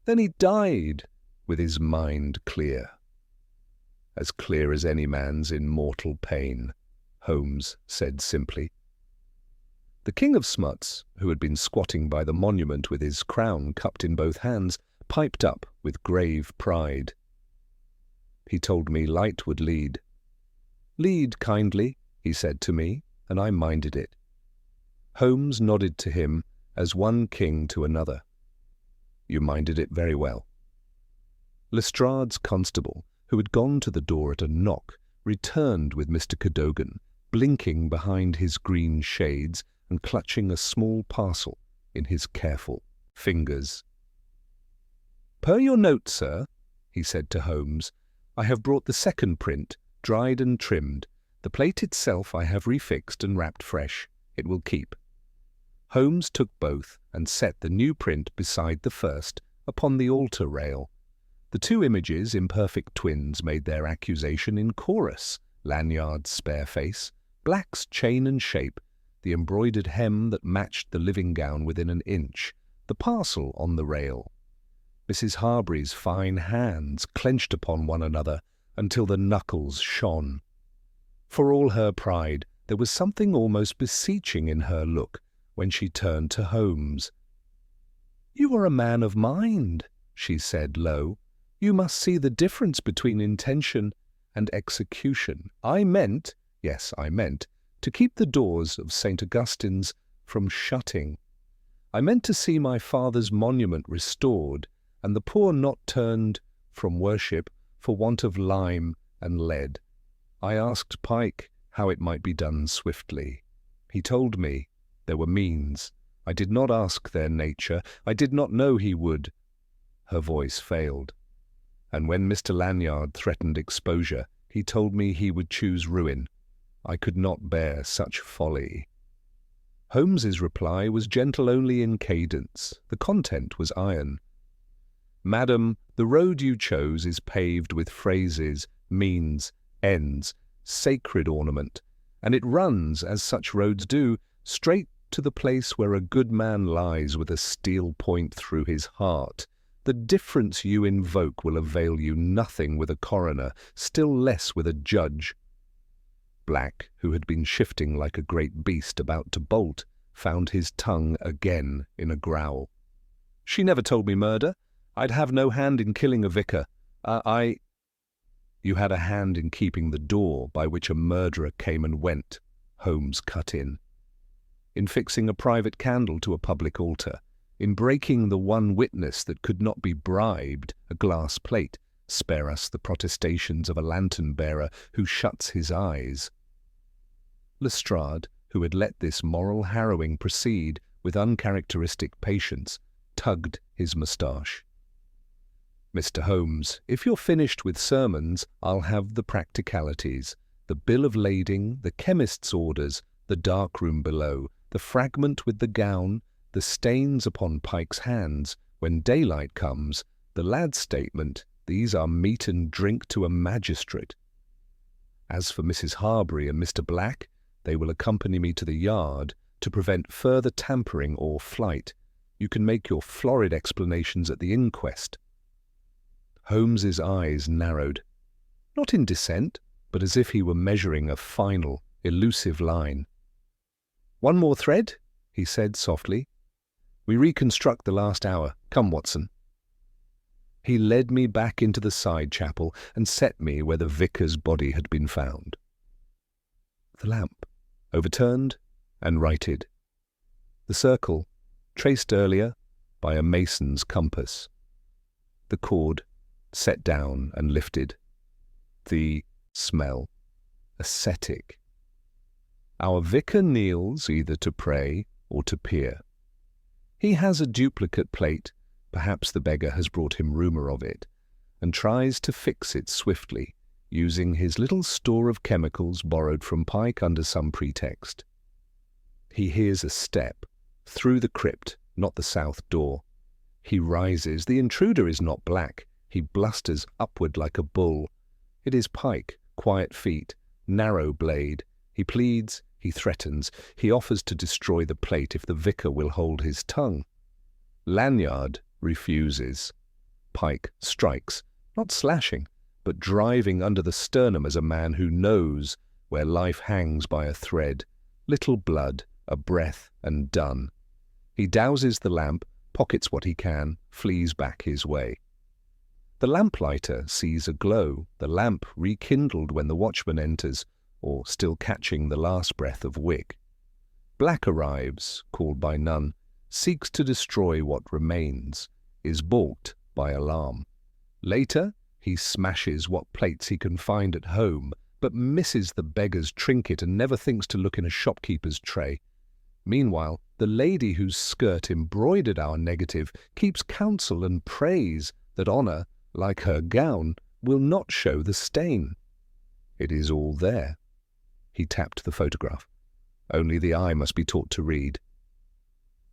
Then he died, with his mind clear. As clear as any man's in mortal pain, Holmes said simply. The King of Smuts, who had been squatting by the monument with his crown cupped in both hands, piped up with grave pride. He told me light would lead. "Lead kindly," he said to me, and I minded it. Holmes nodded to him as one king to another. You minded it very well. Lestrade's constable, who had gone to the door at a knock, returned with Mr. Cadogan, blinking behind his green shades and clutching a small parcel in his careful fingers. "Per your note, sir," he said to Holmes, "I have brought the second print, dried and trimmed. The plate itself I have refixed and wrapped fresh. It will keep." Holmes took both and set the new print beside the first upon the altar rail. The two images, imperfect twins, made their accusation in chorus: Lanyard's spare face, Black's chain and shape, the embroidered hem that matched the living gown within an inch, the parcel on the rail. Mrs. Harbury's fine hands clenched upon one another until the knuckles shone. For all her pride, there was something almost beseeching in her look when she turned to Holmes. "You are a man of mind," she said low. "You must see the difference between intention and execution. I meant, yes, I meant, to keep the doors of St. Augustine's from shutting. I meant to see my father's monument restored, and the poor not turned from worship for want of lime and lead. I asked Pike how it might be done swiftly. He told me there were means. I did not ask their nature. I did not know he would." Her voice failed. "And when Mr. Lanyard threatened exposure, he told me he would choose ruin. I could not bear such folly." Holmes's reply was gentle only in cadence. The content was iron. "Madam, the road you chose is paved with phrases, means, ends, sacred ornament, and it runs, as such roads do, straight to the place where a good man lies with a steel point through his heart. The difference you invoke will avail you nothing with a coroner, still less with a judge." Black, who had been shifting like a great beast about to bolt, found his tongue again in a growl. "She never told me murder. I'd have no hand in killing a vicar. "You had a hand in keeping the door by which a murderer came and went," Holmes cut in. "In fixing a private candle to a public altar, in breaking the one witness that could not be bribed, a glass plate. Spare us the protestations of a lantern-bearer who shuts his eyes." Lestrade, who had let this moral harrowing proceed with uncharacteristic patience, tugged his moustache. "Mr. Holmes, if you're finished with sermons, I'll have the practicalities, the bill of lading, the chemist's orders, the dark room below, the fragment with the gown, the stains upon Pike's hands, when daylight comes, the lad's statement. These are meat and drink to a magistrate. As for Mrs. Harbury and Mr. Black, they will accompany me to the yard to prevent further tampering or flight. You can make your florid explanations at the inquest." Holmes's eyes narrowed, not in dissent, but as if he were measuring a final, elusive line. "One more thread," he said softly. "We reconstruct the last hour. Come, Watson." He led me back into the side chapel and set me where the vicar's body had been found. The lamp, overturned and righted. The circle, traced earlier by a mason's compass. The cord, set down and lifted. The smell, ascetic. Our vicar kneels either to pray or to peer. He has a duplicate plate, perhaps the beggar has brought him rumour of it, and tries to fix it swiftly, using his little store of chemicals borrowed from Pike under some pretext. He hears a step, through the crypt, not the south door. He rises. The intruder is not Black. He blusters upward like a bull. It is Pike, quiet feet, narrow blade. He pleads, he threatens, he offers to destroy the plate if the vicar will hold his tongue. Lanyard refuses. Pike strikes, not slashing, but driving under the sternum as a man who knows where life hangs by a thread. Little blood, a breath, and done. He douses the lamp, pockets what he can, flees back his way. The lamplighter sees a glow, the lamp rekindled when the watchman enters, or still catching the last breath of wick. Black arrives, called by none, seeks to destroy what remains, is balked by alarm. Later, he smashes what plates he can find at home, but misses the beggar's trinket and never thinks to look in a shopkeeper's tray. Meanwhile, the lady whose skirt embroidered our negative keeps counsel and prays that honour, like her gown, will not show the stain. It is all there. He tapped the photograph. Only the eye must be taught to read.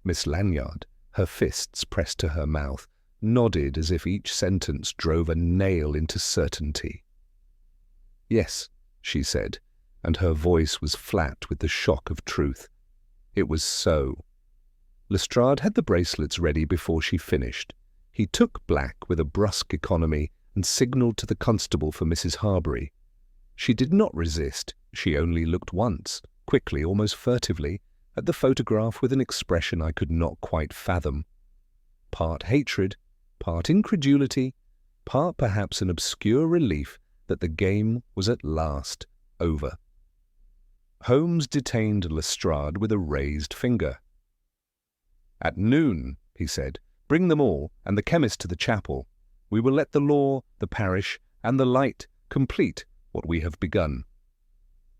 Miss Lanyard, her fists pressed to her mouth, nodded as if each sentence drove a nail into certainty. "Yes," she said, and her voice was flat with the shock of truth. It was so. Lestrade had the bracelets ready before she finished. He took Black with a brusque economy and signalled to the constable for Mrs. Harbury. She did not resist. She only looked once, quickly, almost furtively, at the photograph with an expression I could not quite fathom. Part hatred, part incredulity, part perhaps an obscure relief that the game was at last over. Holmes detained Lestrade with a raised finger. "At noon," he said, "bring them all and the chemist to the chapel. We will let the law, the parish, and the light complete what we have begun.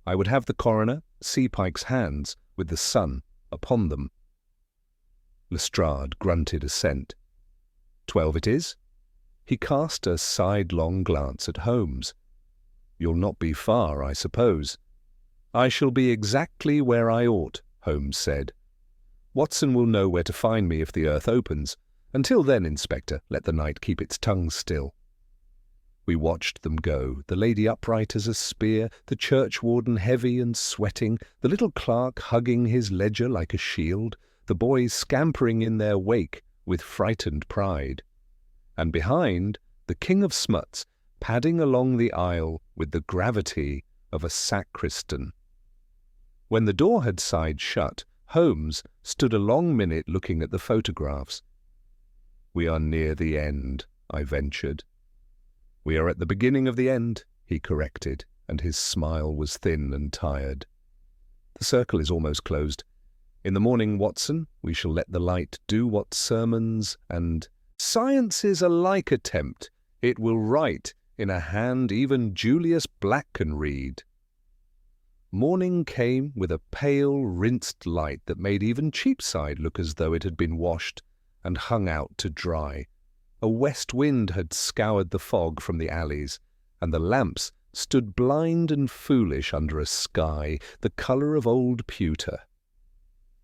I would have the coroner see Pike's hands with the sun upon them." Lestrade grunted assent. 12 it is. He cast a sidelong glance at Holmes. "You'll not be far, I suppose." "I shall be exactly where I ought," Holmes said. "Watson will know where to find me if the earth opens. Until then, Inspector, let the night keep its tongue still." We watched them go, the lady upright as a spear, the churchwarden heavy and sweating, the little clerk hugging his ledger like a shield, the boys scampering in their wake with frightened pride. And behind, the King of Smuts, padding along the aisle with the gravity of a sacristan. When the door had sighed shut, Holmes stood a long minute looking at the photographs. "We are near the end," I ventured. "We are at the beginning of the end," he corrected, and his smile was thin and tired. "The circle is almost closed. In the morning, Watson, we shall let the light do what sermons and sciences alike attempt. It will write in a hand even Julius Black can read." Morning came with a pale, rinsed light that made even Cheapside look as though it had been washed and hung out to dry. A west wind had scoured the fog from the alleys, and the lamps stood blind and foolish under a sky the colour of old pewter.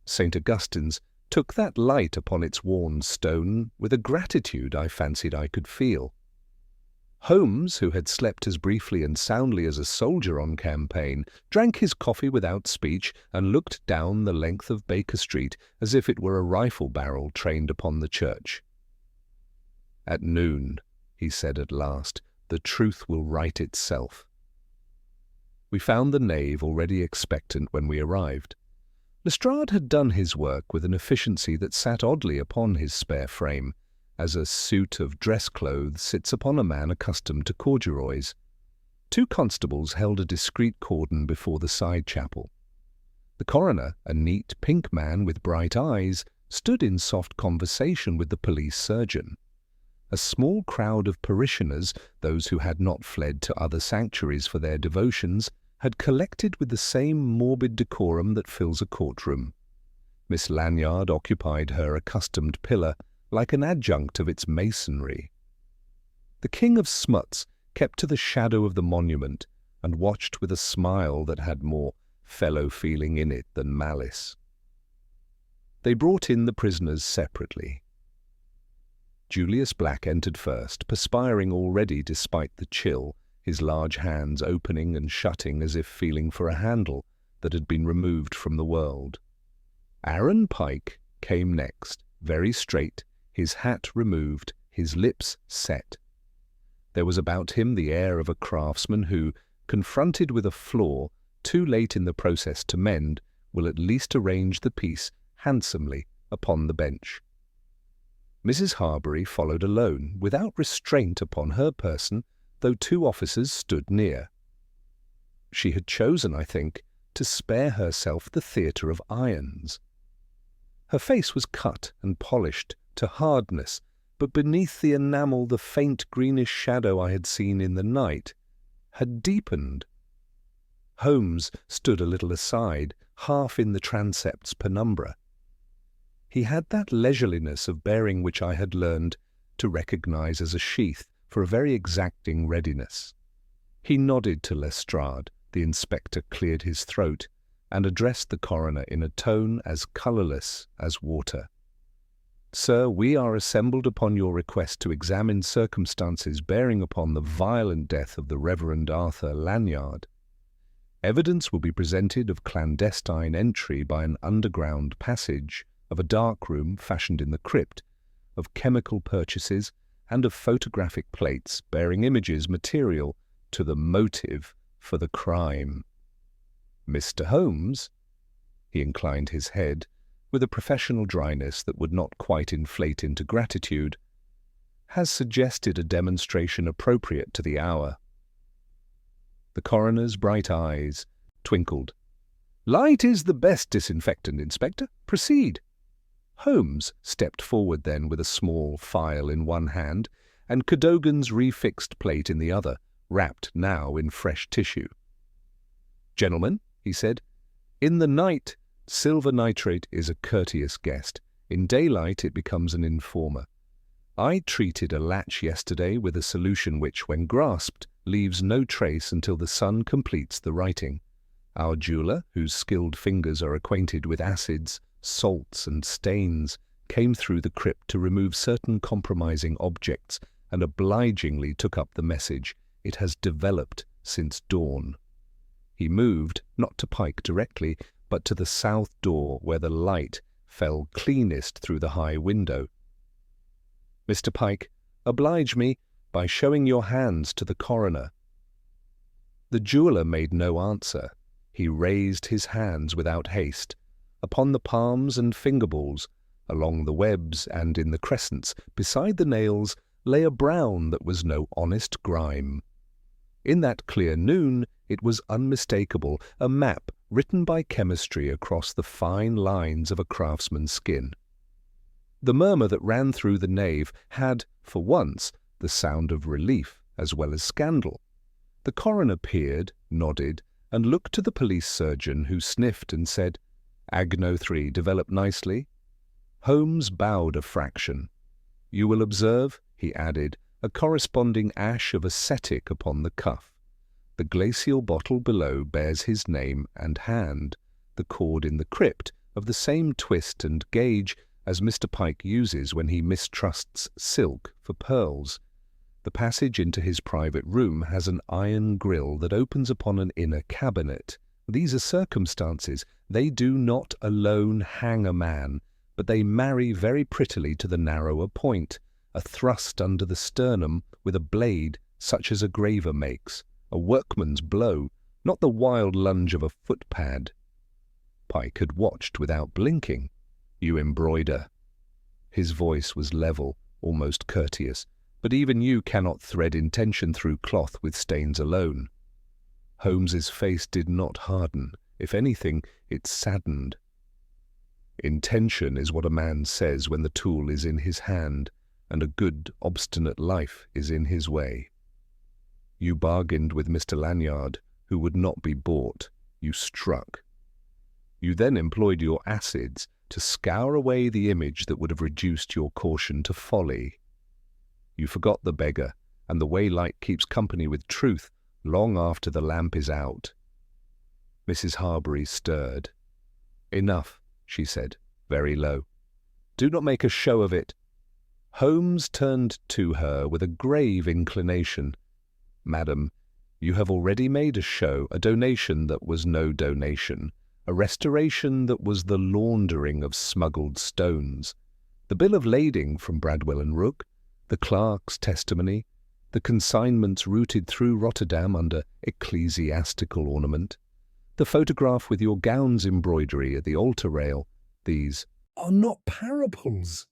St. Augustine's took that light upon its worn stone with a gratitude I fancied I could feel. Holmes, who had slept as briefly and soundly as a soldier on campaign, drank his coffee without speech and looked down the length of Baker Street as if it were a rifle barrel trained upon the church. "At noon," he said at last, "the truth will right itself." We found the knave already expectant when we arrived. Lestrade had done his work with an efficiency that sat oddly upon his spare frame, as a suit of dress clothes sits upon a man accustomed to corduroys. 2 constables held a discreet cordon before the side chapel. The coroner, a neat pink man with bright eyes, stood in soft conversation with the police surgeon. A small crowd of parishioners, those who had not fled to other sanctuaries for their devotions, had collected with the same morbid decorum that fills a courtroom. Miss Lanyard occupied her accustomed pillar, like an adjunct of its masonry. The King of Smuts kept to the shadow of the monument and watched with a smile that had more fellow-feeling in it than malice. They brought in the prisoners separately. Julius Black entered first, perspiring already despite the chill, his large hands opening and shutting as if feeling for a handle that had been removed from the world. Aaron Pike came next, very straight, his hat removed, his lips set. There was about him the air of a craftsman who, confronted with a flaw, too late in the process to mend, will at least arrange the piece handsomely upon the bench. Mrs. Harbury followed alone, without restraint upon her person, though 2 officers stood near. She had chosen, I think, to spare herself the theatre of irons. Her face was cut and polished to hardness, but beneath the enamel the faint greenish shadow I had seen in the night had deepened. Holmes stood a little aside, half in the transept's penumbra. He had that leisureliness of bearing which I had learned to recognize as a sheath for a very exacting readiness. He nodded to Lestrade. The inspector cleared his throat and addressed the coroner in a tone as colourless as water. "Sir, we are assembled upon your request to examine circumstances bearing upon the violent death of the Reverend Arthur Lanyard. Evidence will be presented of clandestine entry by an underground passage, of a dark room fashioned in the crypt, of chemical purchases, and of photographic plates bearing images material to the motive for the crime. Mr. Holmes," he inclined his head with a professional dryness that would not quite inflate into gratitude, "has suggested a demonstration appropriate to the hour." The coroner's bright eyes twinkled. "Light is the best disinfectant, Inspector. Proceed." Holmes stepped forward then with a small phial in one hand and Cadogan's refixed plate in the other, wrapped now in fresh tissue. "Gentlemen," he said, "in the night, silver nitrate is a courteous guest. In daylight it becomes an informer. I treated a latch yesterday with a solution which, when grasped, leaves no trace until the sun completes the writing. Our jeweller, whose skilled fingers are acquainted with acids, salts, and stains, came through the crypt to remove certain compromising objects and obligingly took up the message. It has developed since dawn." He moved, not to Pike directly, but to the south door where the light fell cleanest through the high window. "Mr. Pike, oblige me by showing your hands to the coroner." The jeweller made no answer. He raised his hands without haste. Upon the palms and fingerballs, along the webs and in the crescents, beside the nails, lay a brown that was no honest grime. In that clear noon it was unmistakable, a map written by chemistry across the fine lines of a craftsman's skin. The murmur that ran through the nave had, for once, the sound of relief as well as scandal. The coroner peered, nodded, and looked to the police surgeon, who sniffed and said, "Agno 3 developed nicely." Holmes bowed a fraction. "You will observe," he added, "a corresponding ash of acetic upon the cuff. The glacial bottle below bears his name and hand, the cord in the crypt of the same twist and gauge as Mr. Pike uses when he mistrusts silk for pearls. The passage into his private room has an iron grille that opens upon an inner cabinet. These are circumstances. They do not alone hang a man, but they marry very prettily to the narrower point, a thrust under the sternum with a blade such as a graver makes, a workman's blow, not the wild lunge of a footpad." Pike had watched without blinking. "You embroider." His voice was level, almost courteous, "but even you cannot thread intention through cloth with stains alone." Holmes's face did not harden. If anything, it saddened. "Intention is what a man says when the tool is in his hand, and a good, obstinate life is in his way. You bargained with Mr. Lanyard, who would not be bought. You struck. You then employed your acids to scour away the image that would have reduced your caution to folly. You forgot the beggar, and the way light keeps company with truth long after the lamp is out." Mrs. Harbury stirred. "Enough," she said, very low. "Do not make a show of it." Holmes turned to her with a grave inclination. "Madam, you have already made a show, a donation that was no donation, a restoration that was the laundering of smuggled stones, the bill of lading from Bradwell and Rook, the clerk's testimony, the consignments routed through Rotterdam under ecclesiastical ornament, the photograph with your gown's embroidery at the altar rail. These are not parables."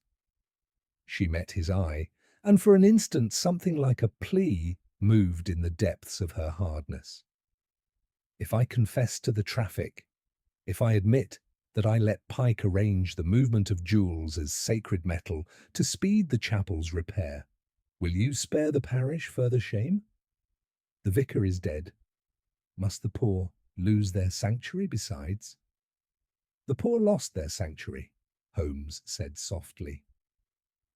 She met his eye, and for an instant something like a plea moved in the depths of her hardness. If I confess to the traffic, if I admit that I let Pike arrange the movement of jewels as sacred metal to speed the chapel's repair, will you spare the parish further shame? The vicar is dead. Must the poor lose their sanctuary besides? The poor lost their sanctuary, Holmes said softly,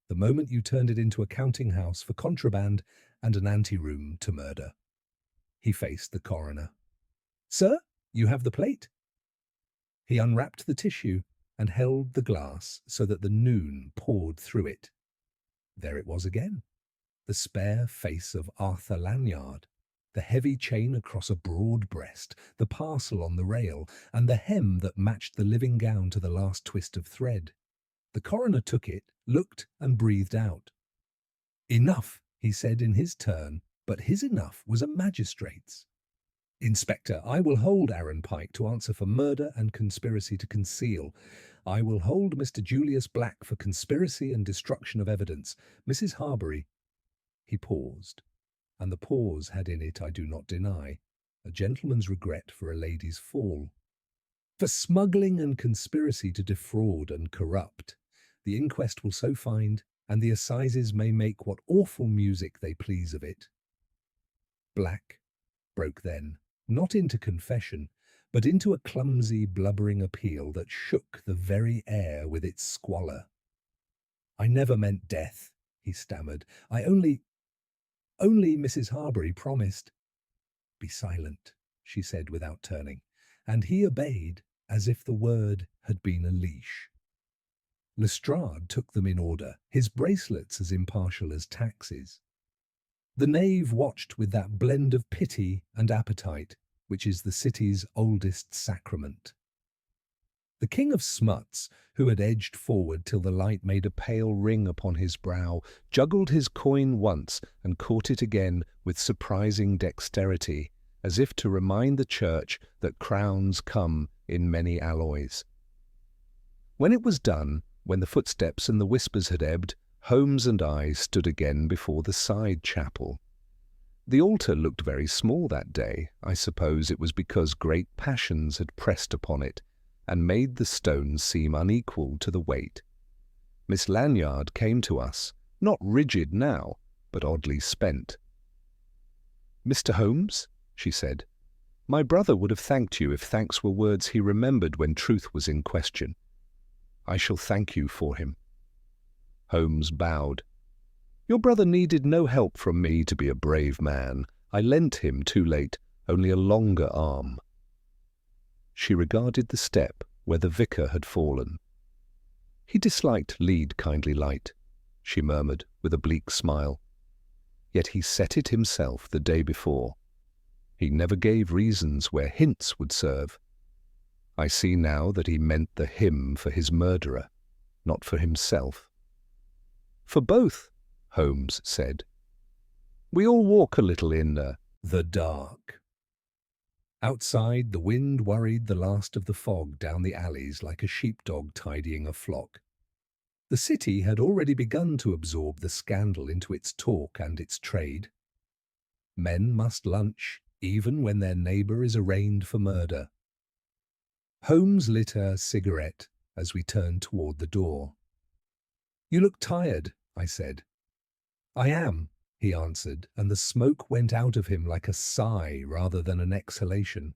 the moment you turned it into a counting house for contraband and an anteroom to murder. He faced the coroner. Sir, you have the plate. He unwrapped the tissue and held the glass so that the noon poured through it. There it was again, the spare face of Arthur Lanyard, the heavy chain across a broad breast, the parcel on the rail, and the hem that matched the living gown to the last twist of thread. The coroner took it, looked, and breathed out. Enough, he said in his turn, but his enough was a magistrate's. Inspector, I will hold Aaron Pike to answer for murder and conspiracy to conceal. I will hold Mr. Julius Black for conspiracy and destruction of evidence. Mrs. Harbury. He paused, and the pause had in it, I do not deny, a gentleman's regret for a lady's fall. For smuggling and conspiracy to defraud and corrupt, the inquest will so find, and the assizes may make what awful music they please of it. Black broke then, not into confession, but into a clumsy, blubbering appeal that shook the very air with its squalor. I never meant death, he stammered. I only Mrs. Harbury promised. Be silent, she said without turning, and he obeyed as if the word had been a leash. Lestrade took them in order, his bracelets as impartial as taxes. The knave watched with that blend of pity and appetite which is the city's oldest sacrament. The King of Smuts, who had edged forward till the light made a pale ring upon his brow, juggled his coin once and caught it again with surprising dexterity, as if to remind the church that crowns come in many alloys. When it was done, when the footsteps and the whispers had ebbed, Holmes and I stood again before the side chapel. The altar looked very small that day. I suppose it was because great passions had pressed upon it and made the stones seem unequal to the weight. Miss Lanyard came to us, not rigid now, but oddly spent. "Mr. Holmes," she said, "my brother would have thanked you if thanks were words he remembered when truth was in question. I shall thank you for him." Holmes bowed. "Your brother needed no help from me to be a brave man. I lent him, too late, only a longer arm." She regarded the step where the vicar had fallen. "He disliked lead kindly light," she murmured with a bleak smile. "Yet he set it himself the day before. He never gave reasons where hints would serve. I see now that he meant the hymn for his murderer, not for himself." "For both," Holmes said. "We all walk a little in the dark." Outside, the wind worried the last of the fog down the alleys like a sheepdog tidying a flock. The city had already begun to absorb the scandal into its talk and its trade. Men must lunch, even when their neighbour is arraigned for murder. Holmes lit a cigarette as we turned toward the door. "You look tired," I said. "I am," he answered, and the smoke went out of him like a sigh rather than an exhalation.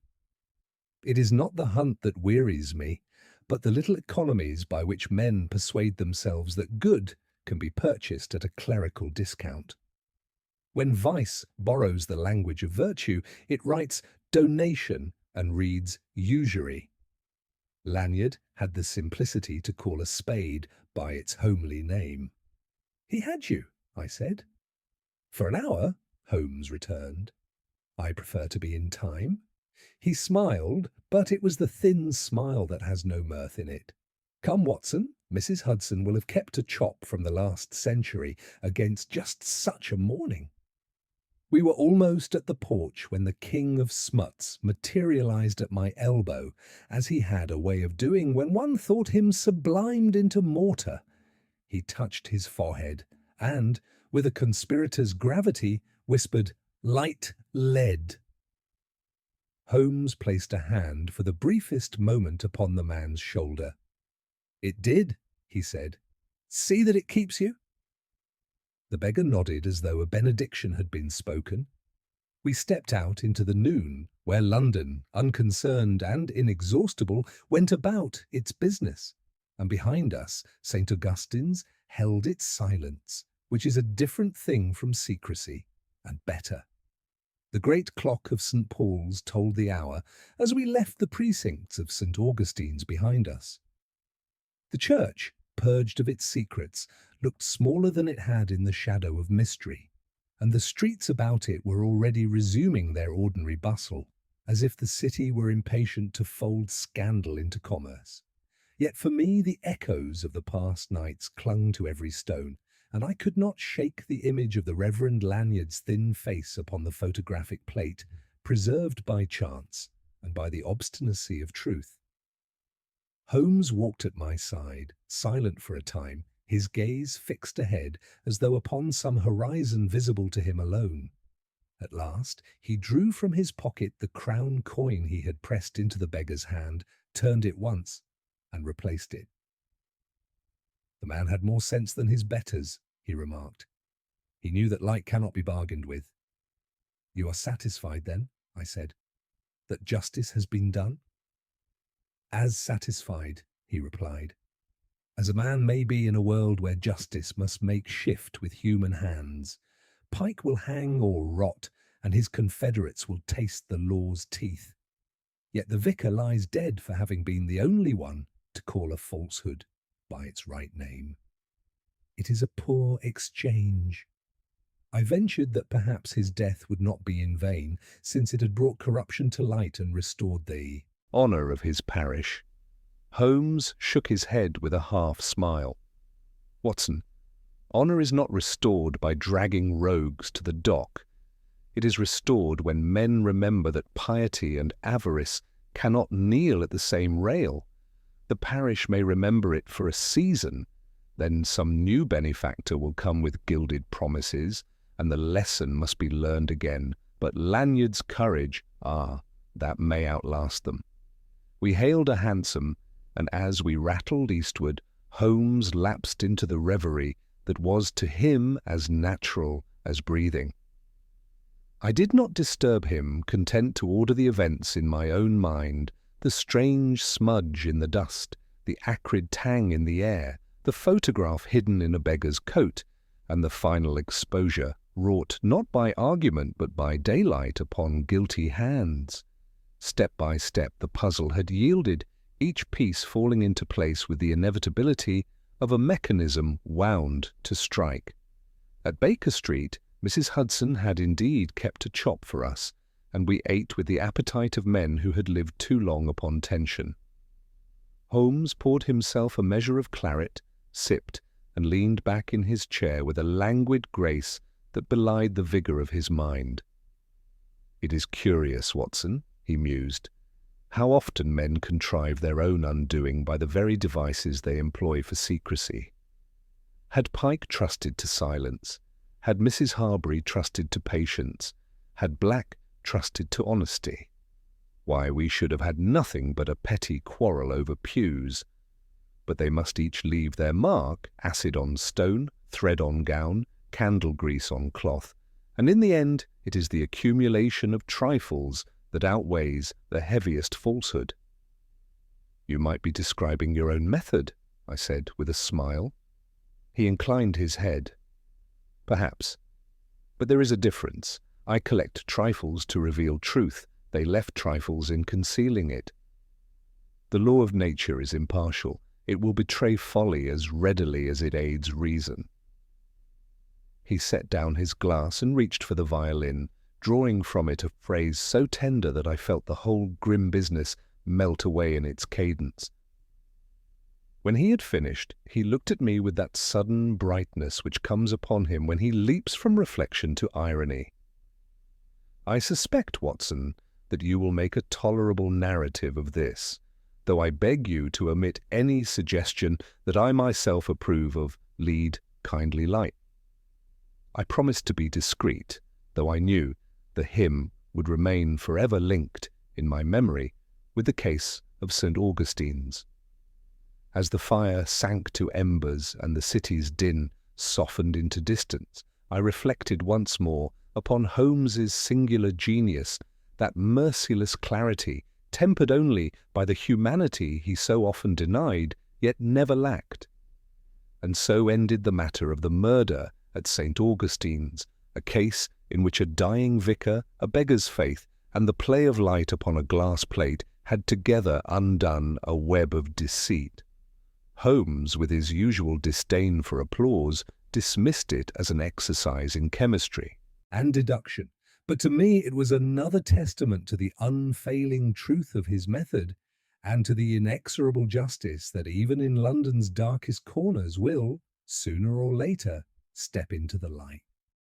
"It is not the hunt that wearies me, but the little economies by which men persuade themselves that good can be purchased at a clerical discount. When vice borrows the language of virtue, it writes donation and reads usury. Lanyard had the simplicity to call a spade by its homely name. "He had you," I said. "For an hour," Holmes returned. "I prefer to be in time." He smiled, but it was the thin smile that has no mirth in it. "Come, Watson, Mrs. Hudson will have kept a chop from the last century against just such a morning." We were almost at the porch when the King of Smuts materialized at my elbow, as he had a way of doing when one thought him sublimed into mortar. He touched his forehead and, with a conspirator's gravity, whispered, "Light lead." Holmes placed a hand for the briefest moment upon the man's shoulder. "It did," he said. "See that it keeps you?" The beggar nodded as though a benediction had been spoken. We stepped out into the noon, where London, unconcerned and inexhaustible, went about its business, and behind us St. Augustine's held its silence, which is a different thing from secrecy, and better. The great clock of St. Paul's told the hour as we left the precincts of St. Augustine's behind us. The church, purged of its secrets, looked smaller than it had in the shadow of mystery, and the streets about it were already resuming their ordinary bustle, as if the city were impatient to fold scandal into commerce. Yet for me the echoes of the past nights clung to every stone, and I could not shake the image of the Reverend Lanyard's thin face upon the photographic plate, preserved by chance and by the obstinacy of truth. Holmes walked at my side, silent for a time, his gaze fixed ahead as though upon some horizon visible to him alone. At last he drew from his pocket the crown coin he had pressed into the beggar's hand, turned it once, and replaced it. "The man had more sense than his betters," he remarked. "He knew that light cannot be bargained with." "You are satisfied, then," I said, "that justice has been done?" "As satisfied," he replied, "as a man may be in a world where justice must make shift with human hands. Pike will hang or rot, and his confederates will taste the law's teeth. Yet the vicar lies dead for having been the only one to call a falsehood by its right name. It is a poor exchange." I ventured that perhaps his death would not be in vain, since it had brought corruption to light and restored the honour of his parish. Holmes shook his head with a half-smile. "Watson, honour is not restored by dragging rogues to the dock. It is restored when men remember that piety and avarice cannot kneel at the same rail. The parish may remember it for a season, then some new benefactor will come with gilded promises, and the lesson must be learned again. But Lanyard's courage, that may outlast them." We hailed a hansom, and as we rattled eastward, Holmes lapsed into the reverie that was to him as natural as breathing. I did not disturb him, content to order the events in my own mind, the strange smudge in the dust, the acrid tang in the air, the photograph hidden in a beggar's coat, and the final exposure, wrought not by argument but by daylight upon guilty hands. Step by step the puzzle had yielded, each piece falling into place with the inevitability of a mechanism wound to strike. At Baker Street, Mrs. Hudson had indeed kept a chop for us, and we ate with the appetite of men who had lived too long upon tension. Holmes poured himself a measure of claret, sipped, and leaned back in his chair with a languid grace that belied the vigour of his mind. "It is curious, Watson," he mused, "how often men contrive their own undoing by the very devices they employ for secrecy. Had Pike trusted to silence, had Mrs. Harbury trusted to patience, had Black trusted to honesty, why, we should have had nothing but a petty quarrel over pews. But they must each leave their mark, acid on stone, thread on gown, candle grease on cloth, and in the end it is the accumulation of trifles that outweighs the heaviest falsehood." "You might be describing your own method," I said with a smile. He inclined his head. "Perhaps. But there is a difference. I collect trifles to reveal truth. They left trifles in concealing it. The law of nature is impartial. It will betray folly as readily as it aids reason." He set down his glass and reached for the violin, drawing from it a phrase so tender that I felt the whole grim business melt away in its cadence. When he had finished, he looked at me with that sudden brightness which comes upon him when he leaps from reflection to irony. "I suspect, Watson, that you will make a tolerable narrative of this, though I beg you to omit any suggestion that I myself approve of. Lead kindly light." I promised to be discreet, though I knew the hymn would remain forever linked in my memory with the case of St. Augustine's. As the fire sank to embers and the city's din softened into distance, I reflected once more upon Holmes's singular genius, that merciless clarity, tempered only by the humanity he so often denied, yet never lacked. And so ended the matter of the murder at St. Augustine's, a case in which a dying vicar, a beggar's faith, and the play of light upon a glass plate had together undone a web of deceit. Holmes, with his usual disdain for applause, dismissed it as an exercise in chemistry and deduction. But to me it was another testament to the unfailing truth of his method and to the inexorable justice that even in London's darkest corners will, sooner or later, step into the light.